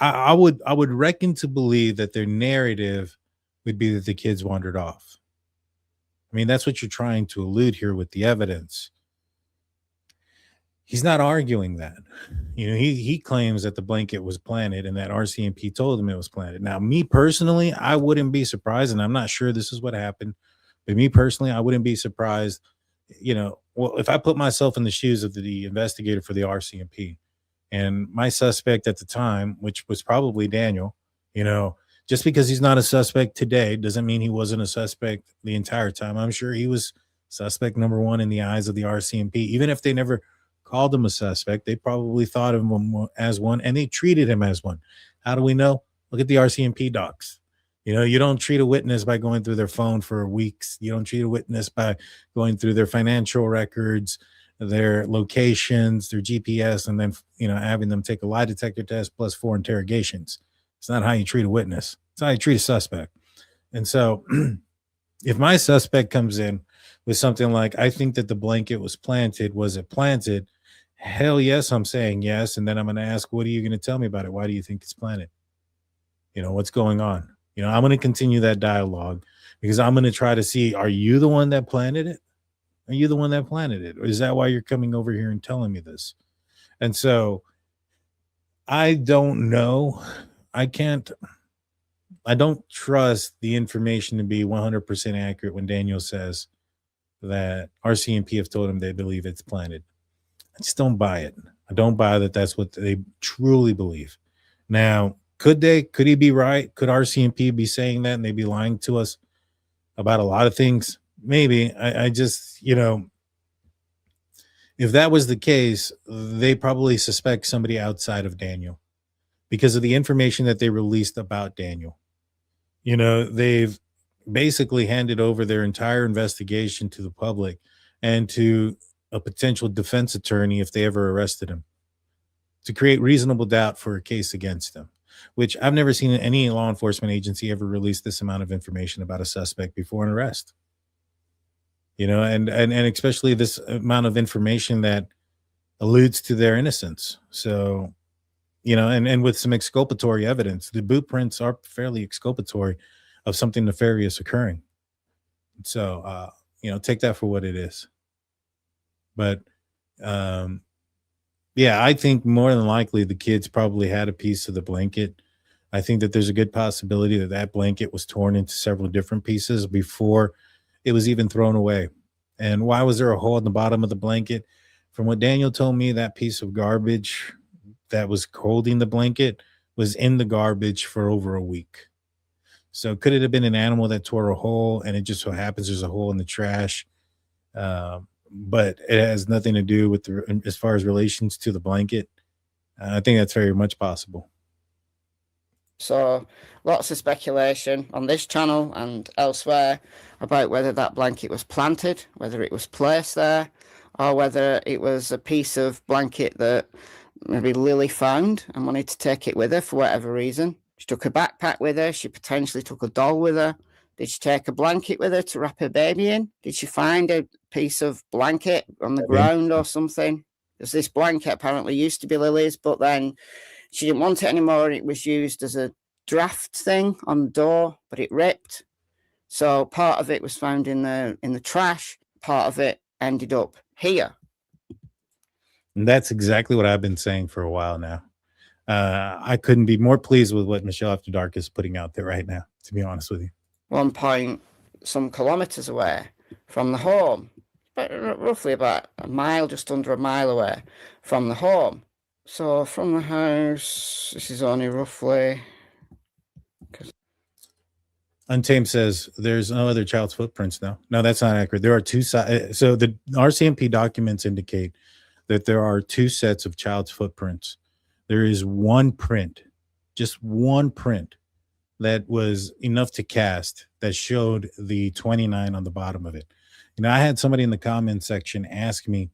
I would reckon to believe that their narrative would be that the kids wandered off. I mean, that's what you're trying to allude here with the evidence. He's not arguing that. He claims that the blanket was planted and that RCMP told him it was planted. Now, me personally, I wouldn't be surprised, and I'm not sure this is what happened, but me personally, I wouldn't be surprised, if I put myself in the shoes of the investigator for the RCMP, and my suspect at the time, which was probably Daniel, just because he's not a suspect today doesn't mean he wasn't a suspect the entire time. I'm sure he was suspect number one in the eyes of the RCMP. Even if they never called him a suspect, they probably thought of him as one, and they treated him as one. How do we know? Look at the RCMP docs. You don't treat a witness by going through their phone for weeks. You don't treat a witness by going through their financial records, their locations, their GPS, and then, having them take a lie detector test plus 4 interrogations. It's not how you treat a witness. It's how you treat a suspect. And so if my suspect comes in with something like, I think that the blanket was planted, was it planted? Hell yes, I'm saying yes. And then I'm going to ask, what are you going to tell me about it? Why do you think it's planted? What's going on? I'm going to continue that dialogue because I'm going to try to see, are you the one that planted it? Are you the one that planted it? Or is that why you're coming over here and telling me this? And so I don't know. I don't trust the information to be 100% accurate when Daniel says that RCMP have told him they believe it's planted. I just don't buy it. I don't buy that that's what they truly believe. Now, could he be right? Could RCMP be saying that and they be lying to us about a lot of things? Maybe. I just, if that was the case, they probably suspect somebody outside of Daniel because of the information that they released about Daniel. They've basically handed over their entire investigation to the public and to a potential defense attorney if they ever arrested him to create reasonable doubt for a case against them, which I've never seen any law enforcement agency ever release this amount of information about a suspect before an arrest. And especially this amount of information that alludes to their innocence. So, and with some exculpatory evidence, the boot prints are fairly exculpatory of something nefarious occurring. So, take that for what it is. But, yeah, I think more than likely the kids probably had a piece of the blanket. I think that there's a good possibility that that blanket was torn into several different pieces before it was even thrown away. And why was there a hole in the bottom of the blanket? From what Daniel told me, that piece of garbage that was holding the blanket was in the garbage for over a week. So could it have been an animal that tore a hole and it just so happens there's a hole in the trash? But it has nothing to do with as far as relations to the blanket. I think that's very much possible. So lots of speculation on this channel and elsewhere about whether that blanket was planted, whether it was placed there, or whether it was a piece of blanket that maybe Lilly found and wanted to take it with her for whatever reason. She took a backpack with her. She potentially took a doll with her. Did she take a blanket with her to wrap her baby in? Did she find a piece of blanket on the ground or something? Because this blanket apparently used to be Lily's, but then she didn't want it anymore. It was used as a draft thing on the door, but it ripped. So part of it was found in the trash. Part of it ended up here. And that's exactly what I've been saying for a while now. I couldn't be more pleased with what Michelle After Dark is putting out there right now, to be honest with you. 1 point some kilometers away from the home, but roughly about a mile, just under a mile away from the home. So from the house, this is only roughly. Untamed says there's no other child's footprints now. No, that's not accurate. There are two sides. So the RCMP documents indicate that there are two sets of child's footprints. There is one print, just one print that was enough to cast that showed the 29 on the bottom of it. I had somebody in the comment section ask me,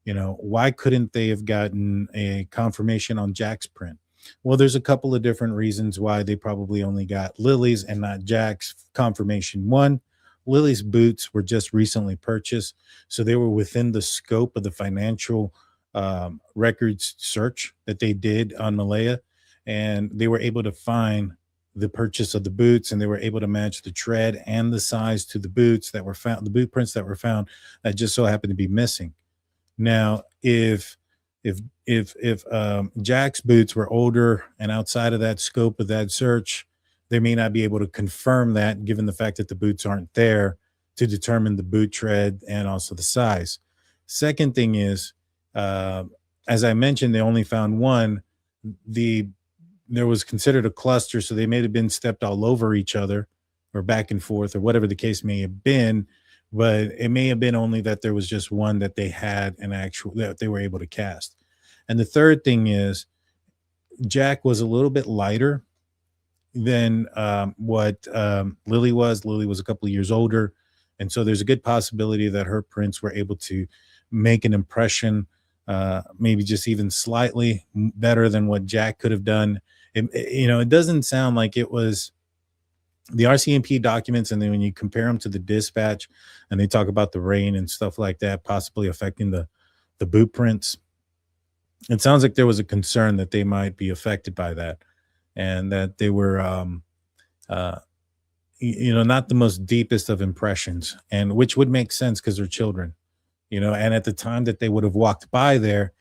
why couldn't they have gotten a confirmation on Jack's print? Well, there's a couple of different reasons why they probably only got Lily's and not Jack's confirmation. One, Lily's boots were just recently purchased, so they were within the scope of the financial records search that they did on Malaya, and they were able to find the purchase of the boots, and they were able to match the tread and the size to the boots that were found, the boot prints that were found that just so happened to be missing. Now, if Jack's boots were older and outside of that scope of that search, they may not be able to confirm that, given the fact that the boots aren't there to determine the boot tread and also the size. Second thing is, as I mentioned, they only found one. There was considered a cluster, so they may have been stepped all over each other or back and forth or whatever the case may have been, but it may have been only that there was just one that they had that they were able to cast. And the third thing is Jack was a little bit lighter than what Lilly was. Lilly was a couple of years older, and so there's a good possibility that her prints were able to make an impression, maybe just even slightly better than what Jack could have done. It doesn't sound like it was the RCMP documents, and then when you compare them to the dispatch and they talk about the rain and stuff like that possibly affecting the boot prints, it sounds like there was a concern that they might be affected by that. and that they were, not the most deepest of impressions, and which would make sense because they're children, and at the time that they would have walked by there,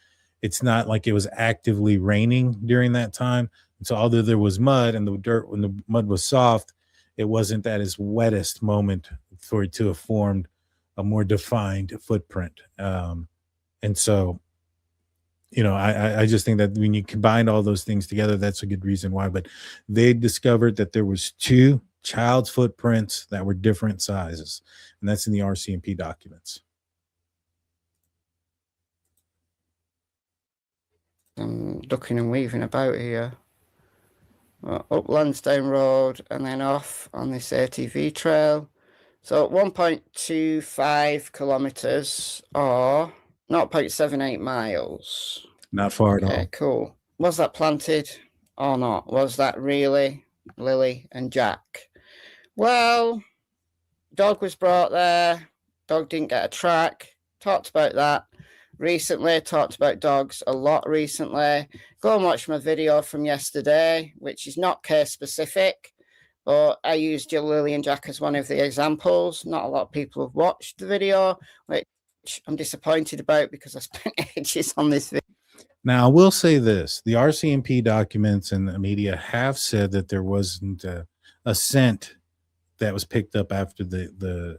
it's not like it was actively raining during that time. And so although there was mud and the dirt, when the mud was soft, it wasn't at its wettest moment for it to have formed a more defined footprint. And so, I just think that when you combine all those things together, that's a good reason why. But they discovered that there was 2 child's footprints that were different sizes, and that's in the RCMP documents. I'm ducking and weaving about here. Up Lansdowne Road and then off on this ATV trail. So 1.25 kilometers or 0.78 miles. Not far at all. Cool. Was that planted or not? Was that really Lilly and Jack? Well, dog was brought there. Dog didn't get a track. Talked about that recently. Talked about dogs a lot recently. Go and watch my video from yesterday, which is not case specific, but I used Lilly and Jack as one of the examples. Not a lot of people have watched the video, which I'm disappointed about because I spent ages on this video. Now, I will say this. The RCMP documents and the media have said that there wasn't a scent that was picked up after the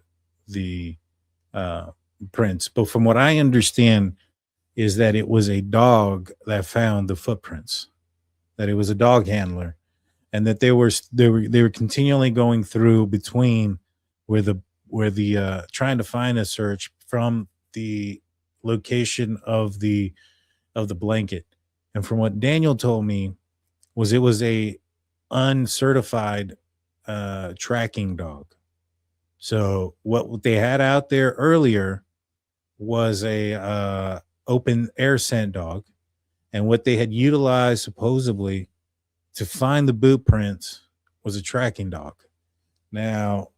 prints. But from what I understand is that it was a dog that found the footprints, that it was a dog handler, and that they were continually going through between where the trying to find a search from the location of the blanket. And from what Daniel told me was it was a uncertified tracking dog. So what they had out there earlier was a open air scent dog, and what they had utilized supposedly to find the boot prints was a tracking dog. Now,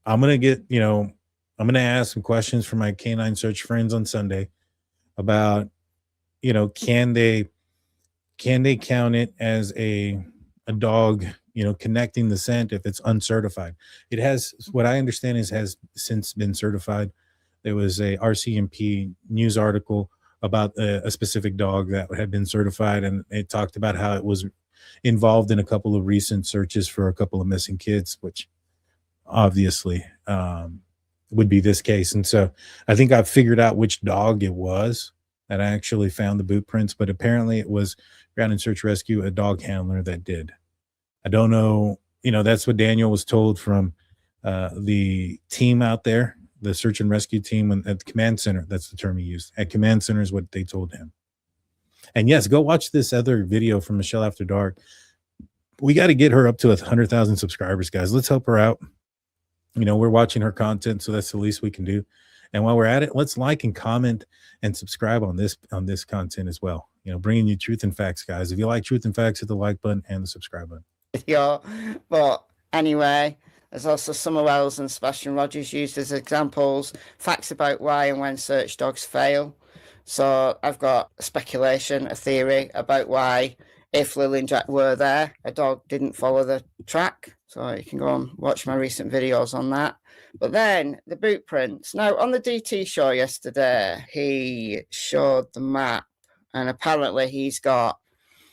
I'm gonna ask some questions from my canine search friends on Sunday about, can they count it as a dog, connecting the scent if it's uncertified? It has, what I understand is, has since been certified. There was a RCMP news article about a specific dog that had been certified, and it talked about how it was involved in a couple of recent searches for a couple of missing kids, which obviously would be this case. And so I think I've figured out which dog it was that actually found the boot prints, but apparently it was Ground and Search Rescue, a dog handler that did. I don't know, that's what Daniel was told from the team out there, the search and rescue team at the command center. That's the term he used. At command center is what they told him. And yes, go watch this other video from Michelle After Dark. We got to get her up to 100,000 subscribers, guys. Let's help her out. We're watching her content, so that's the least we can do. And while we're at it, let's like and comment and subscribe on this content as well. Bringing you truth and facts, guys. If you like truth and facts, hit the like button and the subscribe button. Yeah, but anyway, there's also Summer Wells and Sebastian Rogers used as examples, facts about why and when search dogs fail. So I've got a speculation, a theory about why, if Lilly and Jack were there, a dog didn't follow the track. So you can go and watch my recent videos on that. But then the boot prints. Now, on the DT show yesterday, he showed the map, and apparently he's got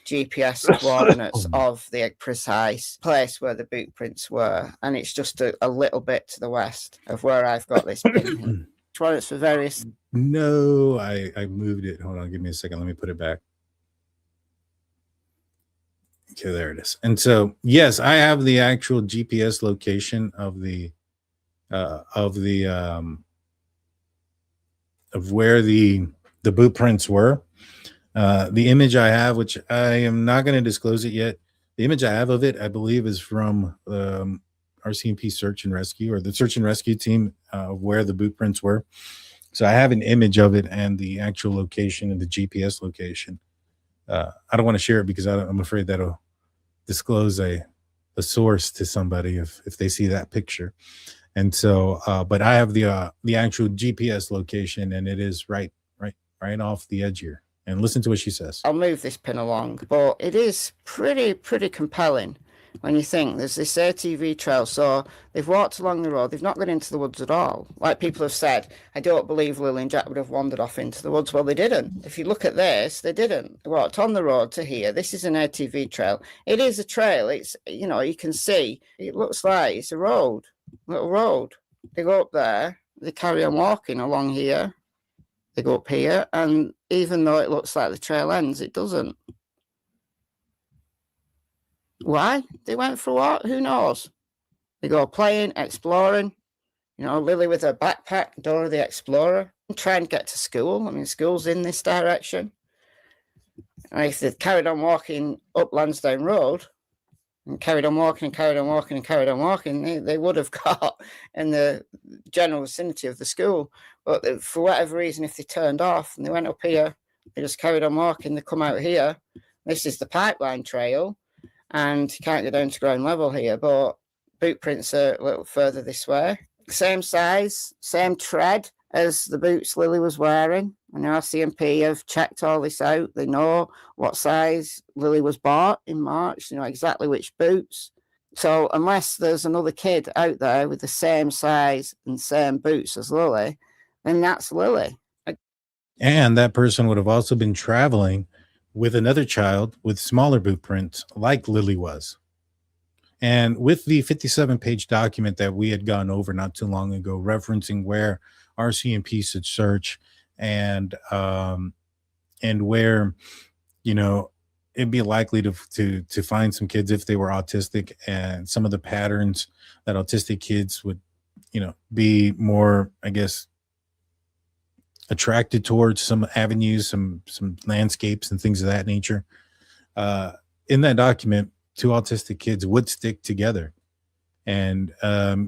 GPS coordinates of the precise place where the boot prints were, and it's just a little bit to the west of where I've got this pin. Coordinates for various. No, I moved it. Hold on, give me a second. Let me put it back. Okay, there it is. And so, yes, I have the actual GPS location of where the boot prints were. The image I have, which I am not going to disclose it yet, the image I have of it, I believe, is from RCMP Search and Rescue, or the Search and Rescue team, of where the boot prints were. So I have an image of it and the actual location and the GPS location. I don't want to share it because I'm afraid that'll disclose a source to somebody if they see that picture. And so, but I have the actual GPS location, and it is right off the edge here. and listen to what she says. I'll move this pin along, but it is pretty compelling when you think there's this ATV trail. So they've walked along the road. They've not gone into the woods at all. Like people have said, I don't believe Lilly and Jack would have wandered off into the woods. Well, they didn't. If you look at this, they didn't. They walked on the road to here. This is an ATV trail. It is a trail. It's, you know, you can see, it looks like it's a road, little road. They go up there. They carry on walking along here. They go up here. And even though it looks like the trail ends, it doesn't. Why? They went for what? Who knows? They go playing, exploring. You know, Lilly with her backpack, Dora the Explorer, trying to get to school. I mean, school's in this direction. And if they'd carried on walking up Lansdowne Road and carried on walking, they would have got in the general vicinity of the school. But for whatever reason, if they turned off and they went up here, they just carried on walking, they come out here. This is the pipeline trail. And you can't go down to ground level here, but boot prints are a little further this way. Same size, same tread as the boots Lilly was wearing. And the RCMP have checked all this out. They know what size Lilly was bought in March. They know exactly which boots. So unless there's another kid out there with the same size and same boots as Lilly, then that's Lilly. And that person would have also been traveling with another child with smaller boot prints like Lilly was. And with the 57-page document that we had gone over not too long ago, referencing where RCMP should search and where, you know, it'd be likely to find some kids if they were autistic, and some of the patterns that autistic kids would, you know, be more, I guess, attracted towards, some avenues, some landscapes and things of that nature. In that document, 2 autistic kids would stick together. And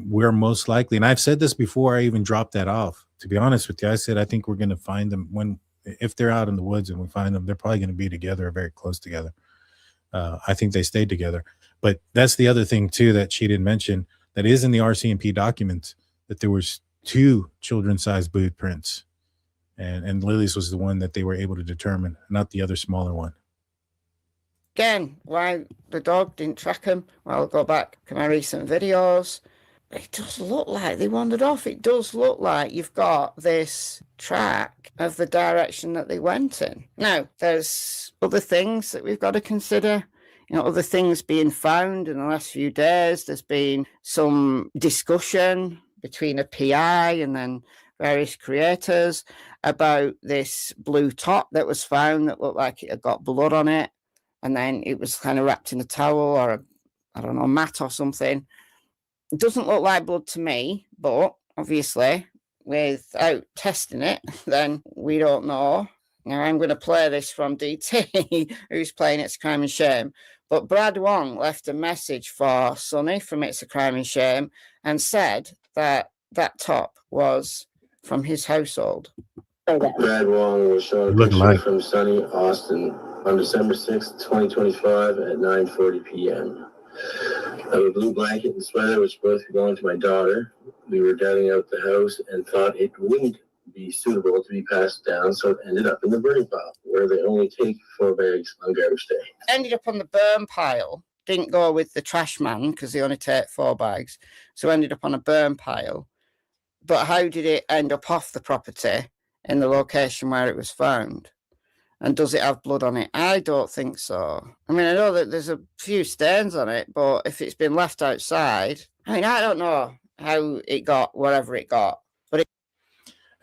we're most likely, and I've said this before I even dropped that off, to be honest with you, I said I think we're going to find them if they're out in the woods and we find them, they're probably going to be together or very close together. I think they stayed together. But that's the other thing too that she didn't mention, that is in the RCMP documents, that there was 2 children-sized boot prints. And Lilly's was the one that they were able to determine, not the other smaller one. Again, why the dog didn't track him? Well, I'll go back to my recent videos. It does look like they wandered off. It does look like you've got this track of the direction that they went in. Now, there's other things that we've got to consider. You know, other things being found in the last few days. There's been some discussion between a PI and then various creators about this blue top that was found that looked like it had got blood on it, and then it was kind of wrapped in a towel or a mat or something. It doesn't look like blood to me, but obviously without testing it, then we don't know. Now I'm going to play this from DT, who's playing It's a Crime and Shame. But Brad Wong left a message for Sonny from It's a Crime and Shame and said that that top was from his household. Brad Wong was shown a picture from Sonny Austin on December 6th, 2025 at 9:40 p.m. I have a blue blanket and sweater, which both belonged to my daughter. We were dining out the house and thought it wouldn't be suitable to be passed down, so it ended up in the burning pile, where they only take 4 bags on garbage day. Ended up on the burn pile. Didn't go with the trash man because they only take 4 bags. So ended up on a burn pile. But how did it end up off the property in the location where it was found? And does it have blood on it? I don't think so. I mean, I know that there's a few stains on it, but if it's been left outside, I mean, I don't know how it got wherever it got. But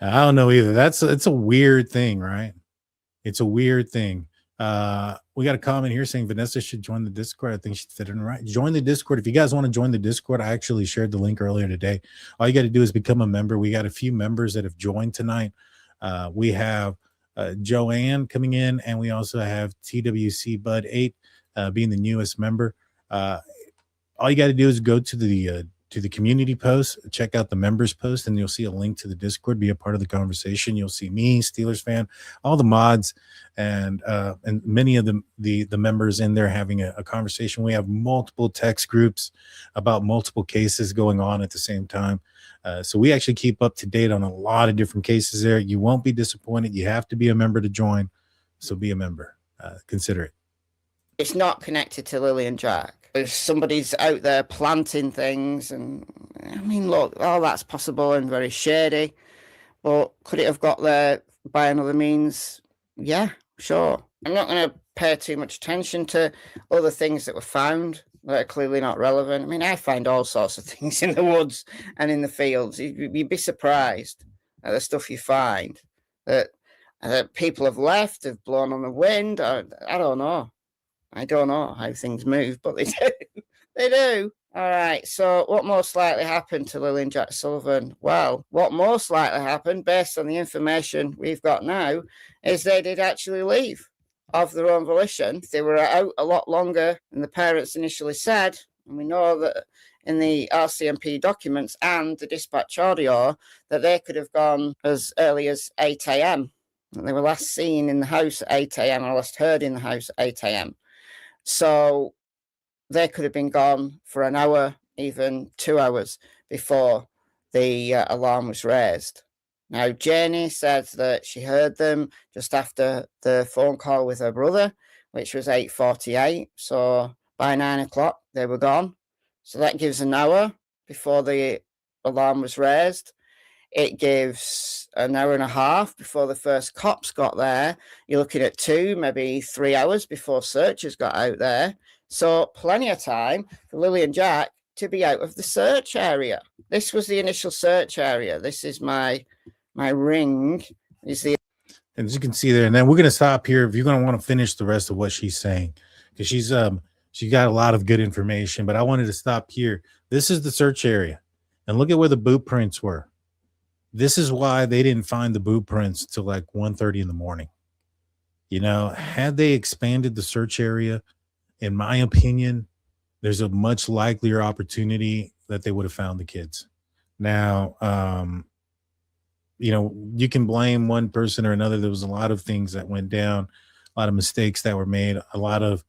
I don't know either. It's a weird thing, right? It's a weird thing. We got a comment here saying Vanessa should join the Discord. I think she said it right. Join the Discord. If you guys want to join the Discord, I actually shared the link earlier today. All you got to do is become a member. We got a few members that have joined tonight. We have Joanne coming in, and we also have TWC Bud 8 being the newest member. All you got to do is go to the community post, check out the members post, and you'll see a link to the Discord. Be a part of the conversation. You'll see me, Steelers fan, all the mods, and many of the members in there having a conversation. We have multiple text groups about multiple cases going on at the same time. So we actually keep up to date on a lot of different cases there. You won't be disappointed. You have to be a member to join. So be a member. Consider it. It's not connected to Lilly and Jack. If somebody's out there planting things, and I mean, look, all that's possible and very shady, but could it have got there by another means? Yeah, sure. I'm not going to pay too much attention to other things that were found that are clearly not relevant. I mean, I find all sorts of things in the woods and in the fields. You'd be surprised at the stuff you find that people have left, have blown on the wind. I don't know. I don't know how things move, but they do. They do. All right. So what most likely happened to Lilly and Jack Sullivan? Well, what most likely happened, based on the information we've got now, is they did actually leave of their own volition. They were out a lot longer than the parents initially said. And we know that in the RCMP documents and the dispatch audio that they could have gone as early as 8 a.m. They were last seen in the house at 8 a.m. or last heard in the house at 8 a.m. So they could have been gone for an hour, even 2 hours before the alarm was raised. Now, Janie said that she heard them just after the phone call with her brother, which was 8:48. So by 9 o'clock, they were gone. So that gives an hour before the alarm was raised. It gives an hour and a half before the first cops got there. You're looking at 2, maybe 3 hours before searchers got out there. So plenty of time for Lilly and Jack to be out of the search area. This was the initial search area. This is my ring. Is the And as you can see there, and then we're going to stop here if you're going to want to finish the rest of what she's saying, because she got a lot of good information, but I wanted to stop here. This is the search area, and look at where the boot prints were. This is why they didn't find the boot prints till like 1:30 in the morning. You know, had they expanded the search area, in my opinion, there's a much likelier opportunity that they would have found the kids. Now, you know, you can blame one person or another. There was a lot of things that went down, a lot of mistakes that were made, a lot of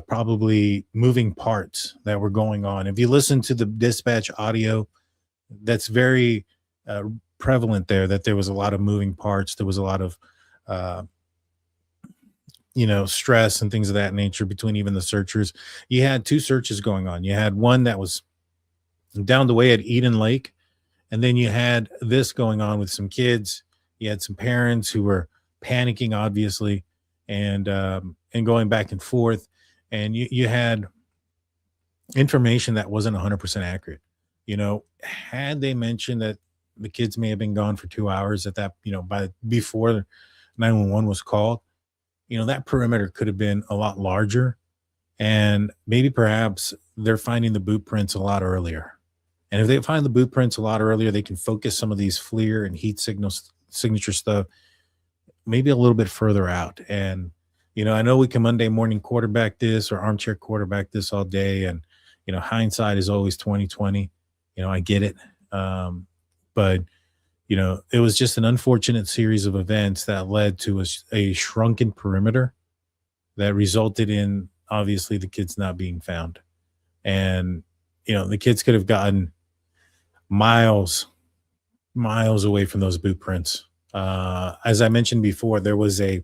probably moving parts that were going on. If you listen to the dispatch audio, that's very prevalent there, that there was a lot of moving parts. There was a lot of, you know, stress and things of that nature between even the searchers. You had 2 searches going on. You had one that was down the way at Eden Lake, and then you had this going on with some kids. You had some parents who were panicking, obviously, and going back and forth. And you had information that wasn't 100% accurate. You know, had they mentioned that the kids may have been gone for 2 hours at that, you know, before 911 was called, you know, that perimeter could have been a lot larger, and maybe perhaps they're finding the boot prints a lot earlier. And if they find the boot prints a lot earlier, they can focus some of these FLIR and heat signature stuff maybe a little bit further out. And, you know, I know we can Monday morning quarterback this or armchair quarterback this all day. And, you know, hindsight is always 20/20. You know, I get it. But, you know, it was just an unfortunate series of events that led to a shrunken perimeter that resulted in, obviously, the kids not being found. And, you know, the kids could have gotten miles away from those boot prints. As I mentioned before, there was a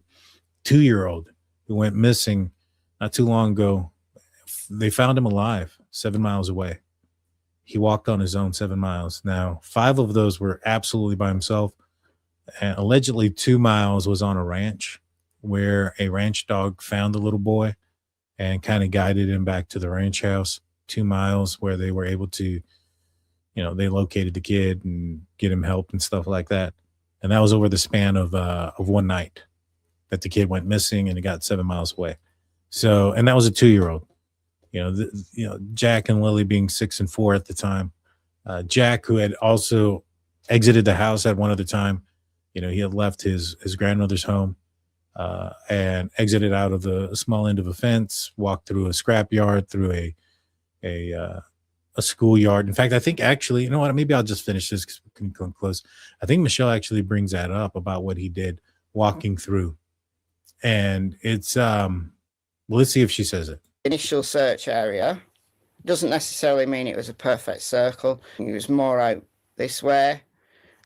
2-year-old who went missing not too long ago. They found him alive 7 miles away. He walked on his own 7 miles. Now, 5 of those were absolutely by himself. And allegedly 2 miles was on a ranch where a ranch dog found the little boy and kind of guided him back to the ranch house. 2 miles where they were able to, you know, they located the kid and get him help and stuff like that. And that was over the span of one night that the kid went missing, and it got 7 miles away. So, and that was a 2-year-old. You know, Jack and Lilly being 6 and 4 at the time. Jack, who had also exited the house at one other time, you know, he had left his grandmother's home and exited out of the small end of a fence, walked through a scrap yard, through a schoolyard. In fact, I think actually, you know what, maybe I'll just finish this because we can come close. I think Michelle actually brings that up about what he did walking through. And it's, well, let's see if she says it. Initial search area doesn't necessarily mean it was a perfect circle. It was more out this way,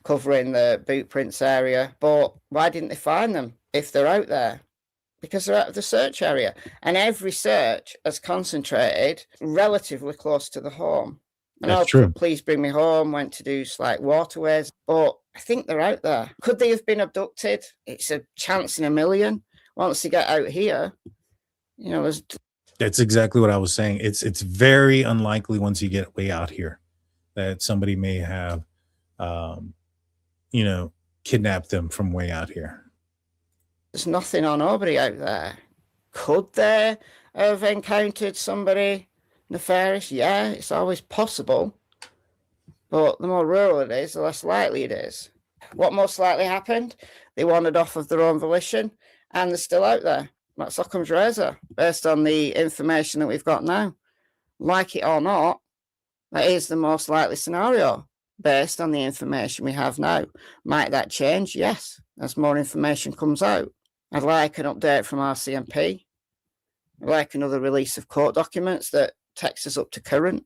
covering the boot prints area. But why didn't they find them if they're out there? because they're out of the search area. And every search has concentrated relatively close to the home. That's true. Please Bring Me Home went to do like waterways, but I think they're out there. Could they have been abducted? It's a chance in a million. Once they get out here, you know, that's exactly what I was saying. It's very unlikely once you get way out here that somebody may have, you know, kidnapped them from way out here. There's nothing or nobody out there. Could they have encountered somebody nefarious? Yeah, it's always possible. But the more rural it is, the less likely it is. What most likely happened? They wandered off of their own volition and they're still out there. That's Occam's razor, based on the information that we've got now. Like it or not, that is the most likely scenario based on the information we have now. Might that change? Yes, as more information comes out. I'd like an update from RCMP. I'd like another release of court documents that takes us up to current.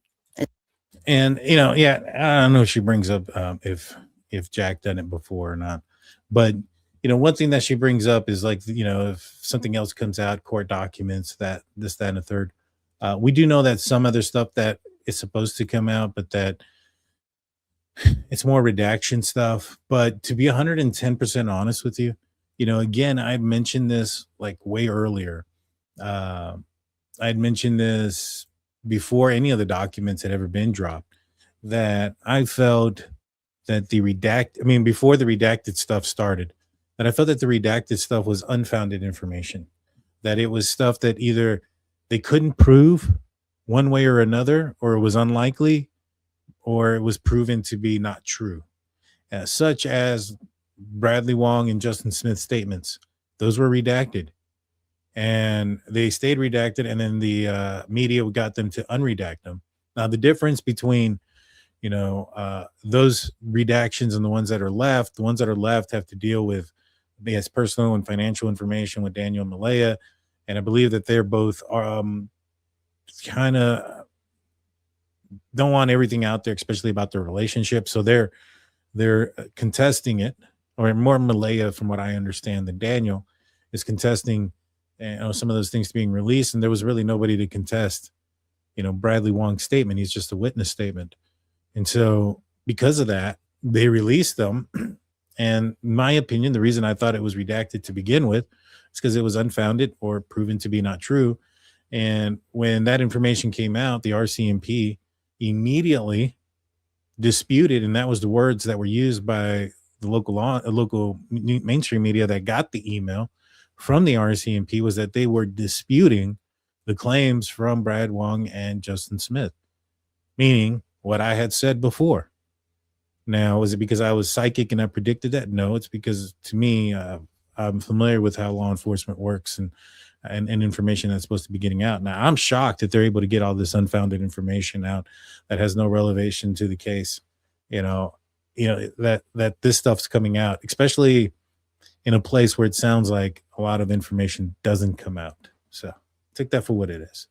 And, you know, yeah, I don't know if she brings up if Jack done it before or not. But, you know, one thing that she brings up is like, you know, if something else comes out, court documents, that, this, that, and a third. We do know that some other stuff that is supposed to come out, but that it's more redaction stuff. But to be 110% honest with you, you know, again, I mentioned this like way earlier. I'd mentioned this before any of the documents had ever been dropped, that I felt that before the redacted stuff started, that I felt that the redacted stuff was unfounded information, that it was stuff that either they couldn't prove one way or another, or it was unlikely, or it was proven to be not true, such as Bradley Wong and Justin Smith's statements. Those were redacted and they stayed redacted, and then the media got them to unredact them. Now, the difference between, you know, those redactions and the ones that are left have to deal with, I guess, personal and financial information with Daniel and Malaya. And I believe that they're both kind of don't want everything out there, especially about their relationship. So they're contesting it, or more Malaya, from what I understand, than Daniel is contesting, you know, some of those things being released. And there was really nobody to contest, you know, Bradley Wong's statement. He's just a witness statement. And so because of that, they released them. And in my opinion, the reason I thought it was redacted to begin with is because it was unfounded or proven to be not true. And when that information came out, the RCMP immediately disputed, and that was the words that were used by the local mainstream media that got the email from the RCMP, was that they were disputing the claims from Brad Wong and Justin Smith, meaning what I had said before. Now, is it because I was psychic and I predicted that? No, it's because, to me, I'm familiar with how law enforcement works and information that's supposed to be getting out. Now, I'm shocked that they're able to get all this unfounded information out that has no relevation to the case. You know that this stuff's coming out, especially in a place where it sounds like a lot of information doesn't come out. So take that for what it is.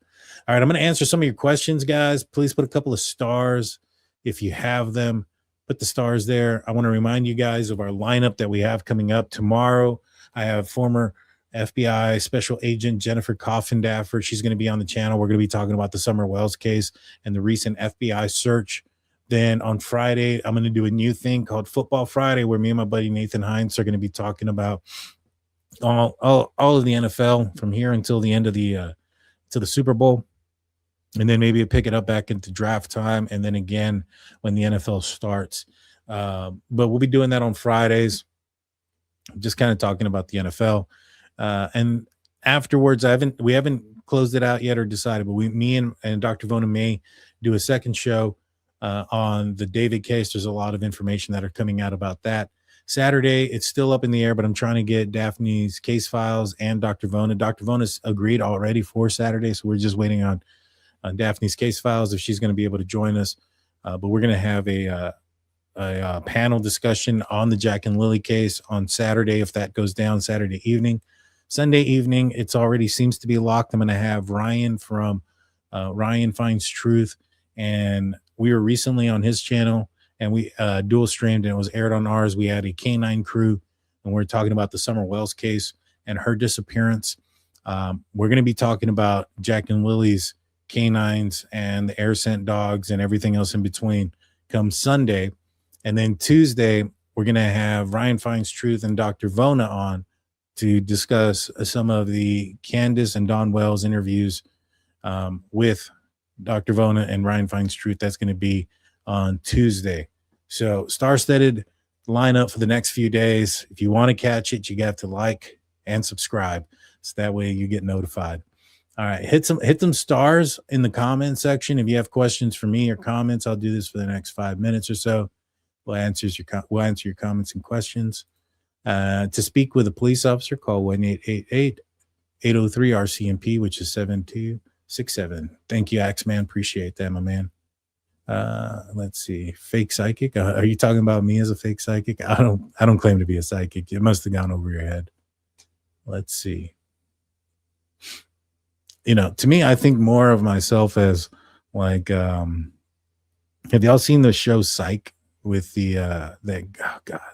All right, I'm going to answer some of your questions, guys. Please put a couple of stars if you have them. Put the stars there. I want to remind you guys of our lineup that we have coming up tomorrow. I have former FBI Special Agent Jennifer Coffindaffer. She's going to be on the channel. We're going to be talking about the Summer Wells case and the recent FBI search. Then on Friday, I'm going to do a new thing called Football Friday, where me and my buddy Nathan Hines are going to be talking about all of the NFL from here until the end of the Super Bowl. And then maybe pick it up back into draft time, and then again when the NFL starts. But we'll be doing that on Fridays, just kind of talking about the NFL. And afterwards, we haven't closed it out yet or decided, but me and Dr. Vona may do a second show on the David case. There's a lot of information that are coming out about that. Saturday, it's still up in the air, but I'm trying to get Daphne's case files and Dr. Vona. Dr. Vona's agreed already for Saturday, so we're just waiting on Daphne's case files if she's going to be able to join us. But we're going to have a panel discussion on the Jack and Lilly case on Saturday, if that goes down Saturday evening. Sunday evening, it's already seems to be locked. I'm going to have Ryan from Ryan Finds Truth, and we were recently on his channel, and we dual streamed, and it was aired on ours. We had a K9 crew, and we're talking about the Summer Wells case and her disappearance. We're going to be talking about Jack and Lily's canines and the air scent dogs and everything else in between come Sunday. And then Tuesday, we're going to have Ryan Finds Truth and Dr. Vona on to discuss some of the Candace and Don Wells interviews with Dr. Vona and Ryan Finds Truth. That's going to be on Tuesday. So star-studded lineup for the next few days. If you want to catch it, you have to like and subscribe. So that way you get notified. All right. Hit some stars in the comment section. If you have questions for me or comments, I'll do this for the next 5 minutes or so. We'll answer your comments and questions. To speak with a police officer, call 1-888-803-RCMP, which is 7267. Thank you, Axeman. Appreciate that, my man. Let's see. Fake psychic. Are you talking about me as a fake psychic? I don't claim to be a psychic. It must have gone over your head. Let's see. To me, I think more of myself as like, have y'all seen the show Psych with there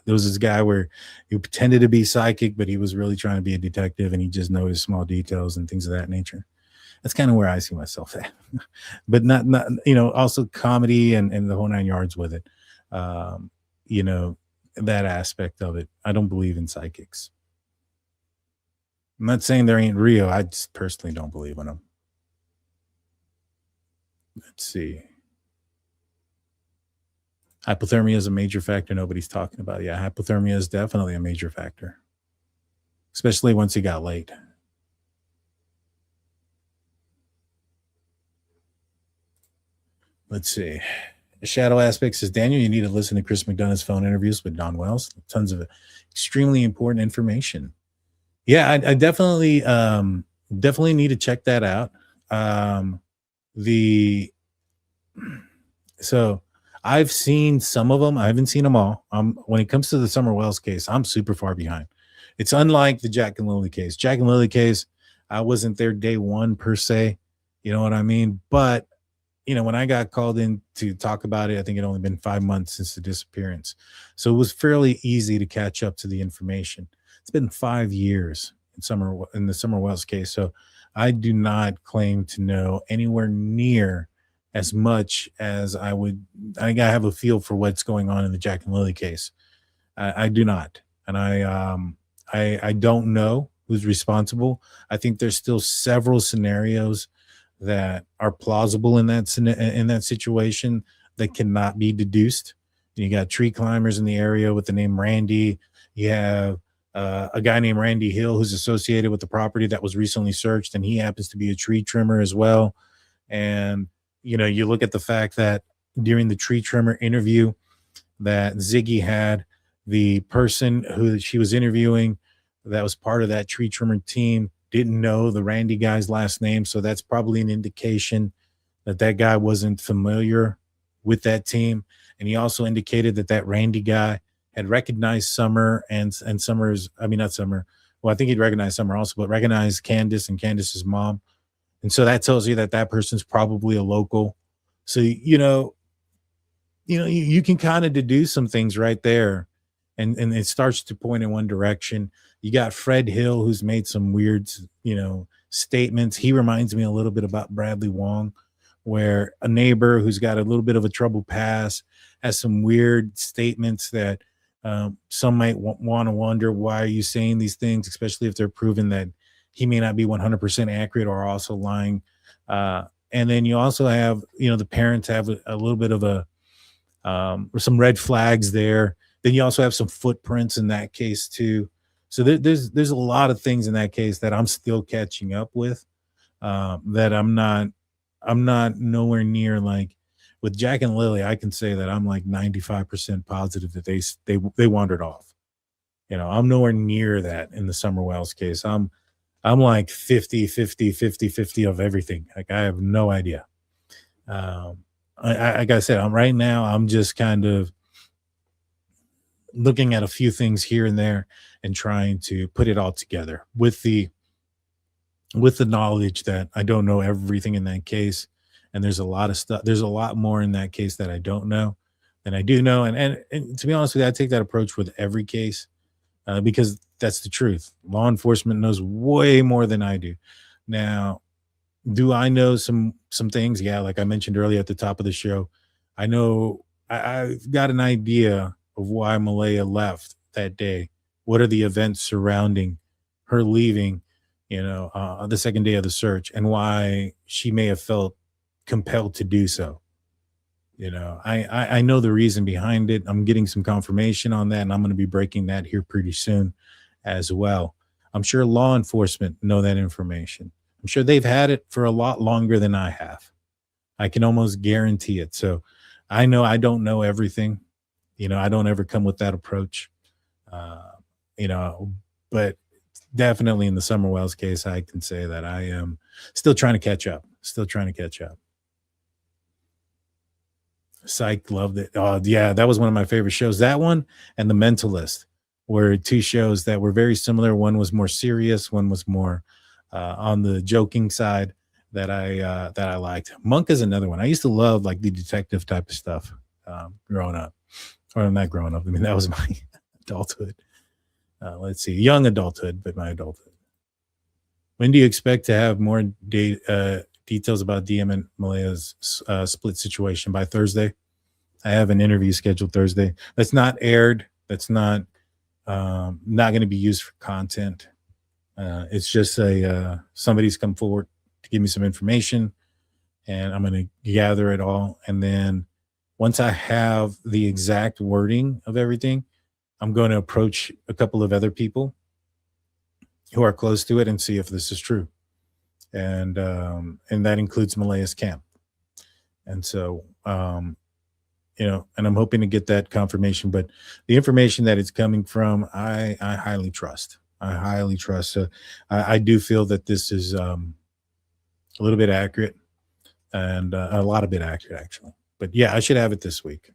was this guy where he pretended to be psychic, but he was really trying to be a detective and he just noticed small details and things of that nature. That's kind of where I see myself at, but not, also comedy and the whole 9 yards with it. That aspect of it. I don't believe in psychics. I'm not saying there ain't real. I just personally don't believe in them. Let's see. Hypothermia is a major factor nobody's talking about. Yeah, hypothermia is definitely a major factor, especially once it got late. Let's see. The Shadow Aspect says, Daniel, you need to listen to Chris McDonough's phone interviews with Don Wells. Tons of extremely important information. Yeah, I definitely need to check that out. So I've seen some of them. I haven't seen them all. When it comes to the Summer Wells case, I'm super far behind. It's unlike the Jack and Lily case. Jack and Lily case, I wasn't there day one per se. You know what I mean? But when I got called in to talk about it, I think it only been 5 months since the disappearance. So it was fairly easy to catch up to the information. It's been 5 years in the Summer Wells case. So I do not claim to know anywhere near as much as I would. I have a feel for what's going on in the Jack and Lily case. I do not. And I don't know who's responsible. I think there's still several scenarios that are plausible in that situation that cannot be deduced. You got tree climbers in the area with the name Randy. You have a guy named Randy Hill who's associated with the property that was recently searched, and he happens to be a tree trimmer as well. And you look at the fact that during the tree trimmer interview that Ziggy had, the person who she was interviewing that was part of that tree trimmer team didn't know the Randy guy's last name. So that's probably an indication that guy wasn't familiar with that team. And he also indicated that Randy guy had recognized Summer and Summer's, not Summer. Well, I think he'd recognized Summer also, but recognized Candace and Candace's mom. And so that tells you that person's probably a local. So, you can kind of deduce some things right there. And it starts to point in one direction. You got Fred Hill, who's made some weird, statements. He reminds me a little bit about Bradley Wong, where a neighbor who's got a little bit of a troubled past has some weird statements that some might want to wonder, why are you saying these things, especially if they're proven that he may not be 100% accurate or also lying. And then you also have, the parents have a little bit of some red flags there. Then you also have some footprints in that case too. So there's a lot of things in that case that I'm still catching up with, that I'm not nowhere near. Like with Jack and Lily, I can say that I'm like 95% positive that they wandered off. I'm nowhere near that in the Summer Wells case. I'm like 50 of everything. Like I have no idea. Like I said, I'm just kind of looking at a few things here and there and trying to put it all together with the knowledge that I don't know everything in that case. And there's a lot of stuff. There's a lot more in that case that I don't know than I do know. And to be honest with you, I take that approach with every case. because that's the truth. Law enforcement knows way more than I do. Now, do I know some things? Yeah, like I mentioned earlier at the top of the show, I know I've got an idea of why Malaya left that day. What are the events surrounding her leaving, the second day of the search, and why she may have felt compelled to do so. I know the reason behind it. I'm getting some confirmation on that, and I'm going to be breaking that here pretty soon as well. I'm sure law enforcement know that information. I'm sure they've had it for a lot longer than I have. I can almost guarantee it. So I know I don't know everything. I don't ever come with that approach. But definitely in the Summer Wells case, I can say that I am still trying to catch up. Psych, loved it. Oh, yeah, that was one of my favorite shows. That one and The Mentalist were two shows that were very similar. One was more serious. One was more on the joking side that I liked. Monk is another one. I used to love like the detective type of stuff growing up. Or not growing up. I mean, that was my adulthood. Let's see, young adulthood, but my adulthood. When do you expect to have more details about DM and Malaya's split situation? By Thursday? I have an interview scheduled Thursday. That's not aired. That's not going to be used for content. It's just somebody's come forward to give me some information, and I'm going to gather it all. And then once I have the exact wording of everything, I'm going to approach a couple of other people who are close to it and see if this is true. And that includes Malaya's camp. And so, and I'm hoping to get that confirmation, but the information that it's coming from, I highly trust. So I do feel that this is a little bit accurate and a lot of bit accurate, actually. But yeah, I should have it this week.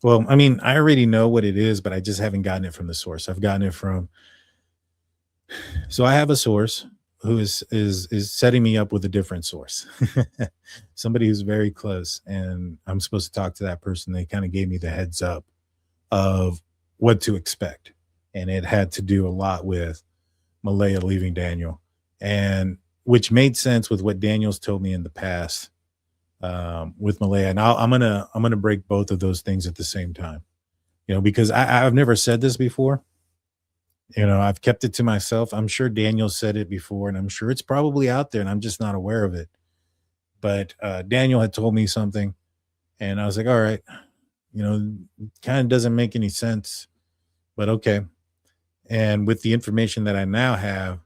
Well, I mean, I already know what it is, but I just haven't gotten it from the source. I've gotten it from. So I have a source who is setting me up with a different source, somebody who's very close, and I'm supposed to talk to that person. They kind of gave me the heads up of what to expect, and it had to do a lot with Malaya leaving Daniel, and which made sense with what Daniel's told me in the past. With Malaya, and I'm gonna break both of those things at the same time, because I've never said this before. I've kept it to myself. I'm sure Daniel said it before, and I'm sure it's probably out there, and I'm just not aware of it. But Daniel had told me something, and I was like, all right, kind of doesn't make any sense, but okay. And with the information that I now have,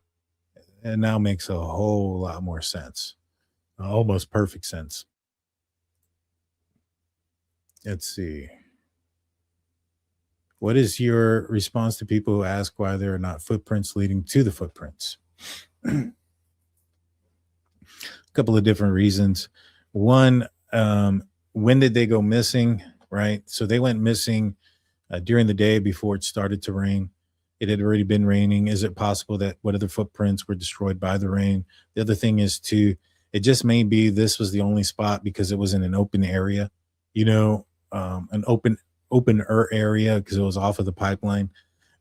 it now makes a whole lot more sense, almost perfect sense. Let's see. What is your response to people who ask why there are not footprints leading to the footprints? A couple of different reasons. One, when did they go missing, right? So they went missing during the day before it started to rain. It had already been raining. Is it possible that what other footprints were destroyed by the rain? The other thing is, too, it just may be this was the only spot because it was in an open area, an open area because it was off of the pipeline.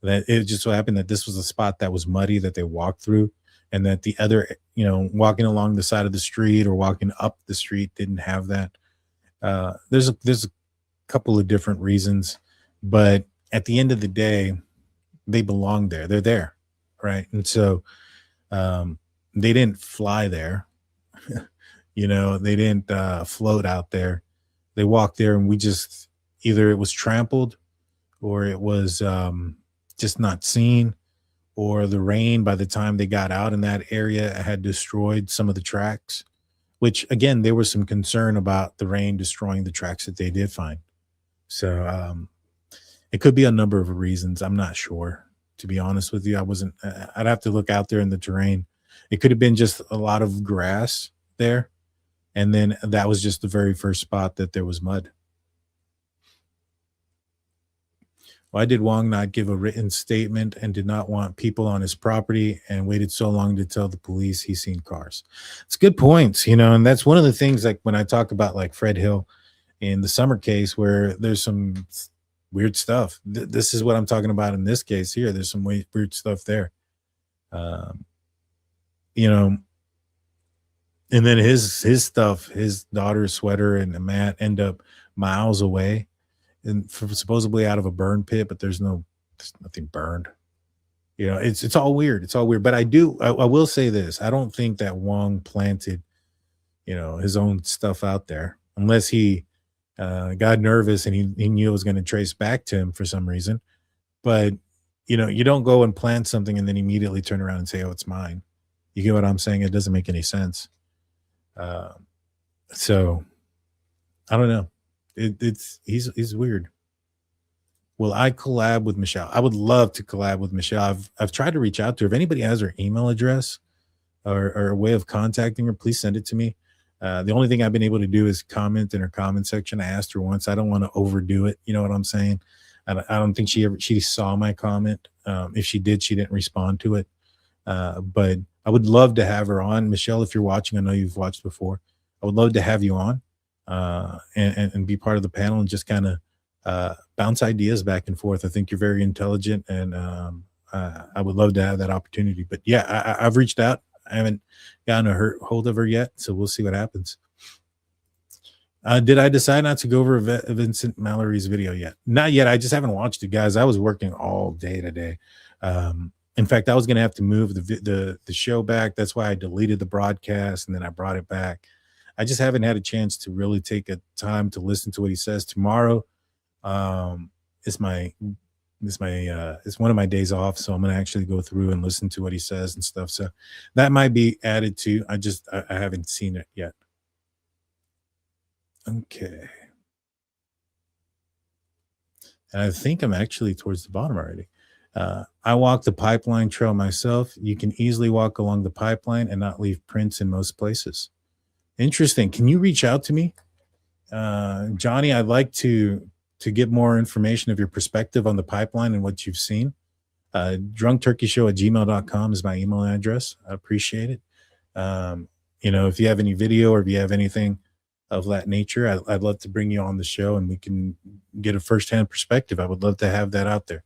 That it just so happened that this was a spot that was muddy that they walked through, and that the other, walking along the side of the street or walking up the street didn't have that. There's a couple of different reasons, but at the end of the day, they belong there. They're there, right? And so they didn't fly there. They didn't float out there. They walked there, and we just either it was trampled or it was just not seen, or the rain by the time they got out in that area had destroyed some of the tracks, which again, there was some concern about the rain destroying the tracks that they did find. So it could be a number of reasons. I'm not sure, to be honest with you. I'd have to look out there in the terrain. It could have been just a lot of grass there. And then that was just the very first spot that there was mud. Why did Wong not give a written statement and did not want people on his property and waited so long to tell the police he's seen cars? It's good points, and that's one of the things, like when I talk about like Fred Hill in the Summer case, where there's some weird stuff. This is what I'm talking about in this case here. There's some weird stuff there. You know, and then his stuff, his daughter's sweater and the mat end up miles away and supposedly out of a burn pit, but there's nothing burned. You know, it's all weird. It's all weird. But I will say this. I don't think that Wong planted, you know, his own stuff out there unless he got nervous and he knew it was going to trace back to him for some reason. But, you know, you don't go and plant something and then immediately turn around and say, oh, it's mine. You get what I'm saying? It doesn't make any sense. So I don't know. He's weird. Will I collab with Michelle? I would love to collab with Michelle. I've tried to reach out to her. If anybody has her email address or a way of contacting her, please send it to me. The only thing I've been able to do is comment in her comment section. I asked her once. I don't want to overdo it. You know what I'm saying? I don't think she saw my comment. If she did, she didn't respond to it. But I would love to have her on. Michelle, if you're watching, I know you've watched before. I would love to have you on and be part of the panel and just kind of bounce ideas back and forth. I think you're very intelligent, and I would love to have that opportunity. But yeah, I've reached out. I haven't gotten a hold of her yet, so we'll see what happens. Did I decide not to go over Vincent Mallory's video yet? Not yet. I just haven't watched it, guys. I was working all day today. In fact, I was going to have to move the show back. That's why I deleted the broadcast and then I brought it back. I just haven't had a chance to really take a time to listen to what he says. Tomorrow is it's one of my days off, so I'm going to actually go through and listen to what he says and stuff. So that might be added to. I haven't seen it yet. Okay. And I think I'm actually towards the bottom already. I walk the pipeline trail myself. You can easily walk along the pipeline and not leave prints in most places. Interesting. Can you reach out to me? Johnny, I'd like to get more information of your perspective on the pipeline and what you've seen. Drunkturkeyshow@gmail.com is my email address. I appreciate it. You know, if you have any video or if you have anything of that nature, I'd love to bring you on the show and we can get a firsthand perspective. I would love to have that out there.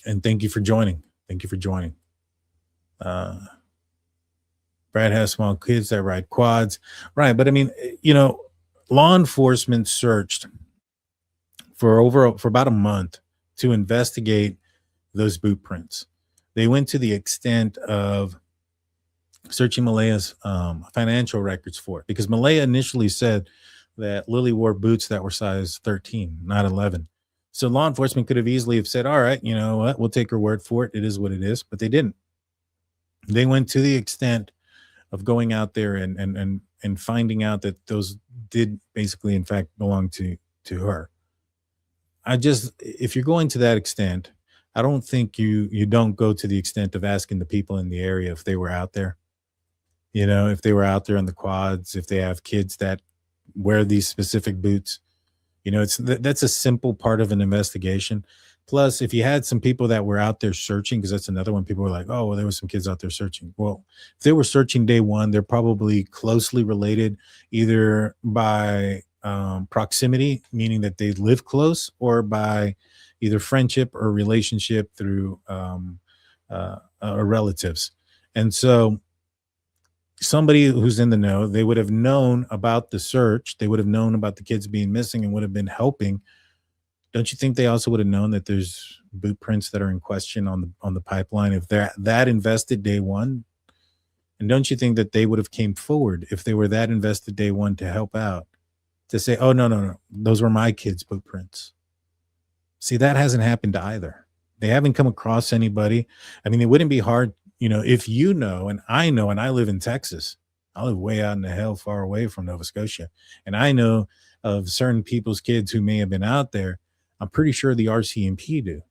And thank you for joining. Brad has small kids that ride quads. Right. But I mean, you know, law enforcement searched for about a month to investigate those boot prints. They went to the extent of searching Malaya's financial records for it, because Malaya initially said that Lilly wore boots that were size 13, not 11. So law enforcement could have easily have said, all right, you know what, we'll take her word for it. It is what it is. But they didn't. They went to the extent of going out there and finding out that those did basically, in fact, belong to her. If you're going to that extent, I don't think you don't go to the extent of asking the people in the area if they were out there. You know, if they were out there on the quads, if they have kids that wear these specific boots. You know, that's a simple part of an investigation. Plus, if you had some people that were out there searching, because that's another one, people were like, oh, well, there were some kids out there searching. Well, if they were searching day one, they're probably closely related, either by proximity, meaning that they live close, or by either friendship or relationship through relatives. And so somebody who's in the know, they would have known about the search. They would have known about the kids being missing and would have been helping. Don't you think they also would have known that there's boot prints that are in question on the pipeline if they're that invested day one? And don't you think that they would have came forward if they were that invested day one to help out, to say, oh, no, those were my kids' boot prints? See, that hasn't happened either. They haven't come across anybody. I mean, it wouldn't be hard. You know, if you know, and I know, and I live in Texas, I live way out in the hell far away from Nova Scotia, and I know of certain people's kids who may have been out there. I'm pretty sure the RCMP do.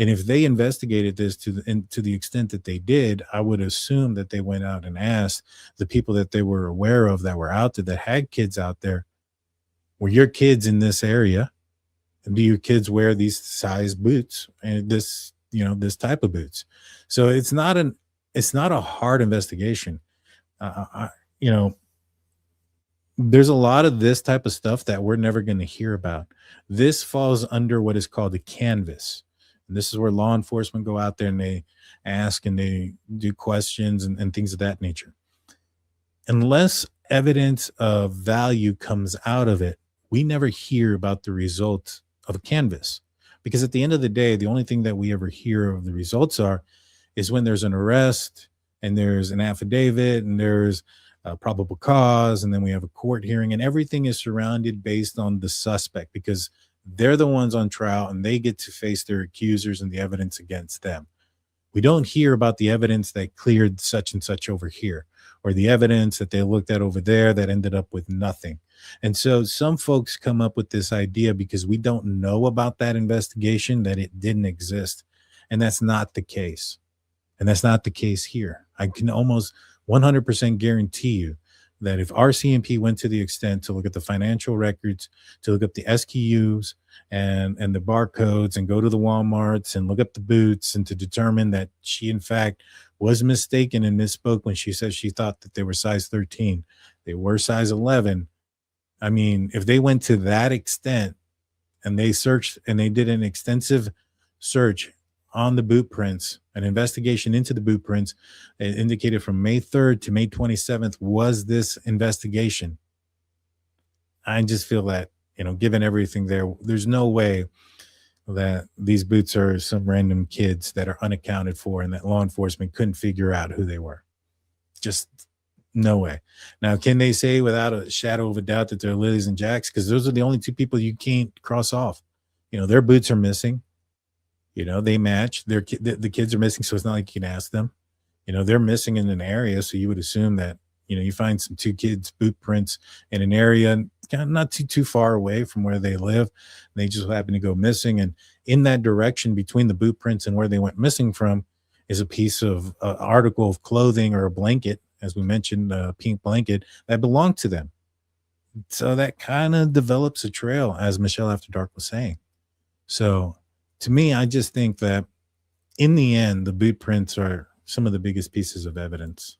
And if they investigated this to the extent that they did, I would assume that they went out and asked the people that they were aware of that were out there, that had kids out there, were your kids in this area? And do your kids wear these size boots and this type of boots? So it's not a hard investigation. there's a lot of this type of stuff that we're never going to hear about. This falls under what is called a canvas. And this is where law enforcement go out there and they ask and they do questions and things of that nature. Unless evidence of value comes out of it, we never hear about the results of a canvas. Because at the end of the day, the only thing that we ever hear of the results is when there's an arrest and there's an affidavit and there's a probable cause, and then we have a court hearing, and everything is surrounded based on the suspect because they're the ones on trial and they get to face their accusers and the evidence against them. We don't hear about the evidence that cleared such and such over here, or the evidence that they looked at over there that ended up with nothing. And so some folks come up with this idea because we don't know about that investigation that it didn't exist. And that's not the case. And that's not the case here. I can almost 100% guarantee you that if RCMP went to the extent to look at the financial records, to look up the SKUs and the barcodes and go to the Walmarts and look up the boots and to determine that she in fact was mistaken and misspoke when she said she thought that they were size 13, they were size 11. I mean, if they went to that extent and they searched and they did an extensive search on the boot prints, an investigation into the boot prints, it indicated from May 3rd to May 27th was this investigation. I just feel that, given everything there's no way that these boots are some random kids that are unaccounted for and that law enforcement couldn't figure out who they were. Just no way. Now, can they say without a shadow of a doubt that they're Lilly's and Jack's? Because those are the only two people you can't cross off. Their boots are missing. They match. The kids are missing, so it's not like you can ask them. They're missing in an area, so you would assume that, you find some two kids' boot prints in an area kind of not too far away from where they live. And they just happen to go missing. And in that direction between the boot prints and where they went missing from is a piece of article of clothing or a blanket, as we mentioned, a pink blanket that belonged to them. So that kind of develops a trail, as Michelle After Dark was saying. So to me, I just think that in the end, the boot prints are some of the biggest pieces of evidence.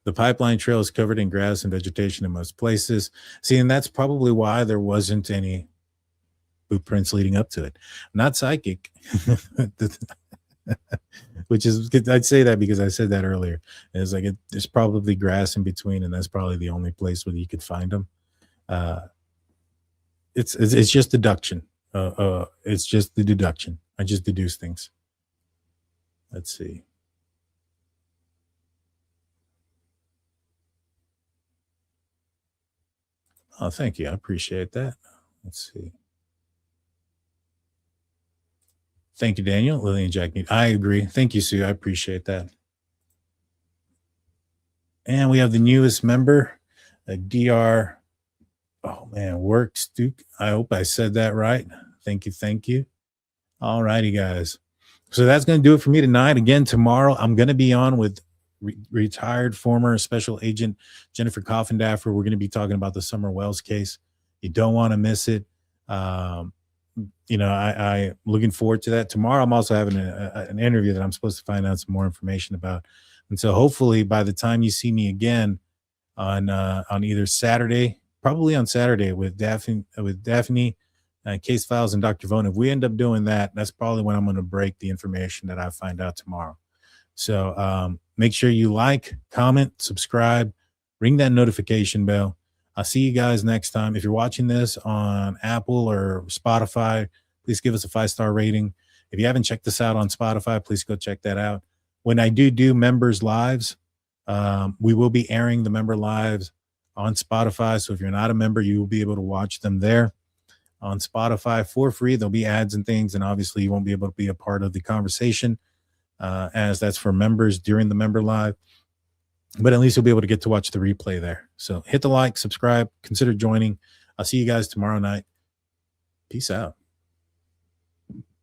The pipeline trail is covered in grass and vegetation in most places. See, and that's probably why there wasn't any boot prints leading up to it. I'm not psychic, which is, I'd say that because I said that earlier. It's like there's probably grass in between, and that's probably the only place where you could find them. It's just deduction. It's just the deduction. I just deduce things. Let's see. Oh, thank you. I appreciate that. Let's see. Thank you, Daniel. Lilly and Jack. I agree. Thank you, Sue. I appreciate that. And we have the newest member, DR. Oh, man, Works Duke. I hope I said that right. Thank you. Thank you. All righty, guys. So that's going to do it for me tonight. Again, tomorrow, I'm going to be on with retired former Special Agent Jennifer Coffindaffer. We're going to be talking about the Summer Wells case. You don't want to miss it. I'm looking forward to that. Tomorrow, I'm also having an interview that I'm supposed to find out some more information about. And so hopefully by the time you see me again on either Saturday, probably on Saturday with Daphne, Case Files, and Dr. Vaughn, if we end up doing that, that's probably when I'm going to break the information that I find out tomorrow. So make sure you like, comment, subscribe, ring that notification bell. I'll see you guys next time. If you're watching this on Apple or Spotify, please give us a 5-star rating. If you haven't checked us out on Spotify, please go check that out. When I do members lives, we will be airing the member lives on Spotify. So if you're not a member, you will be able to watch them there on Spotify for free. There'll be ads and things, and obviously you won't be able to be a part of the conversation as that's for members during the member live. But at least you'll be able to get to watch the replay there. So hit the like, subscribe, consider joining. I'll see you guys tomorrow night. Peace out.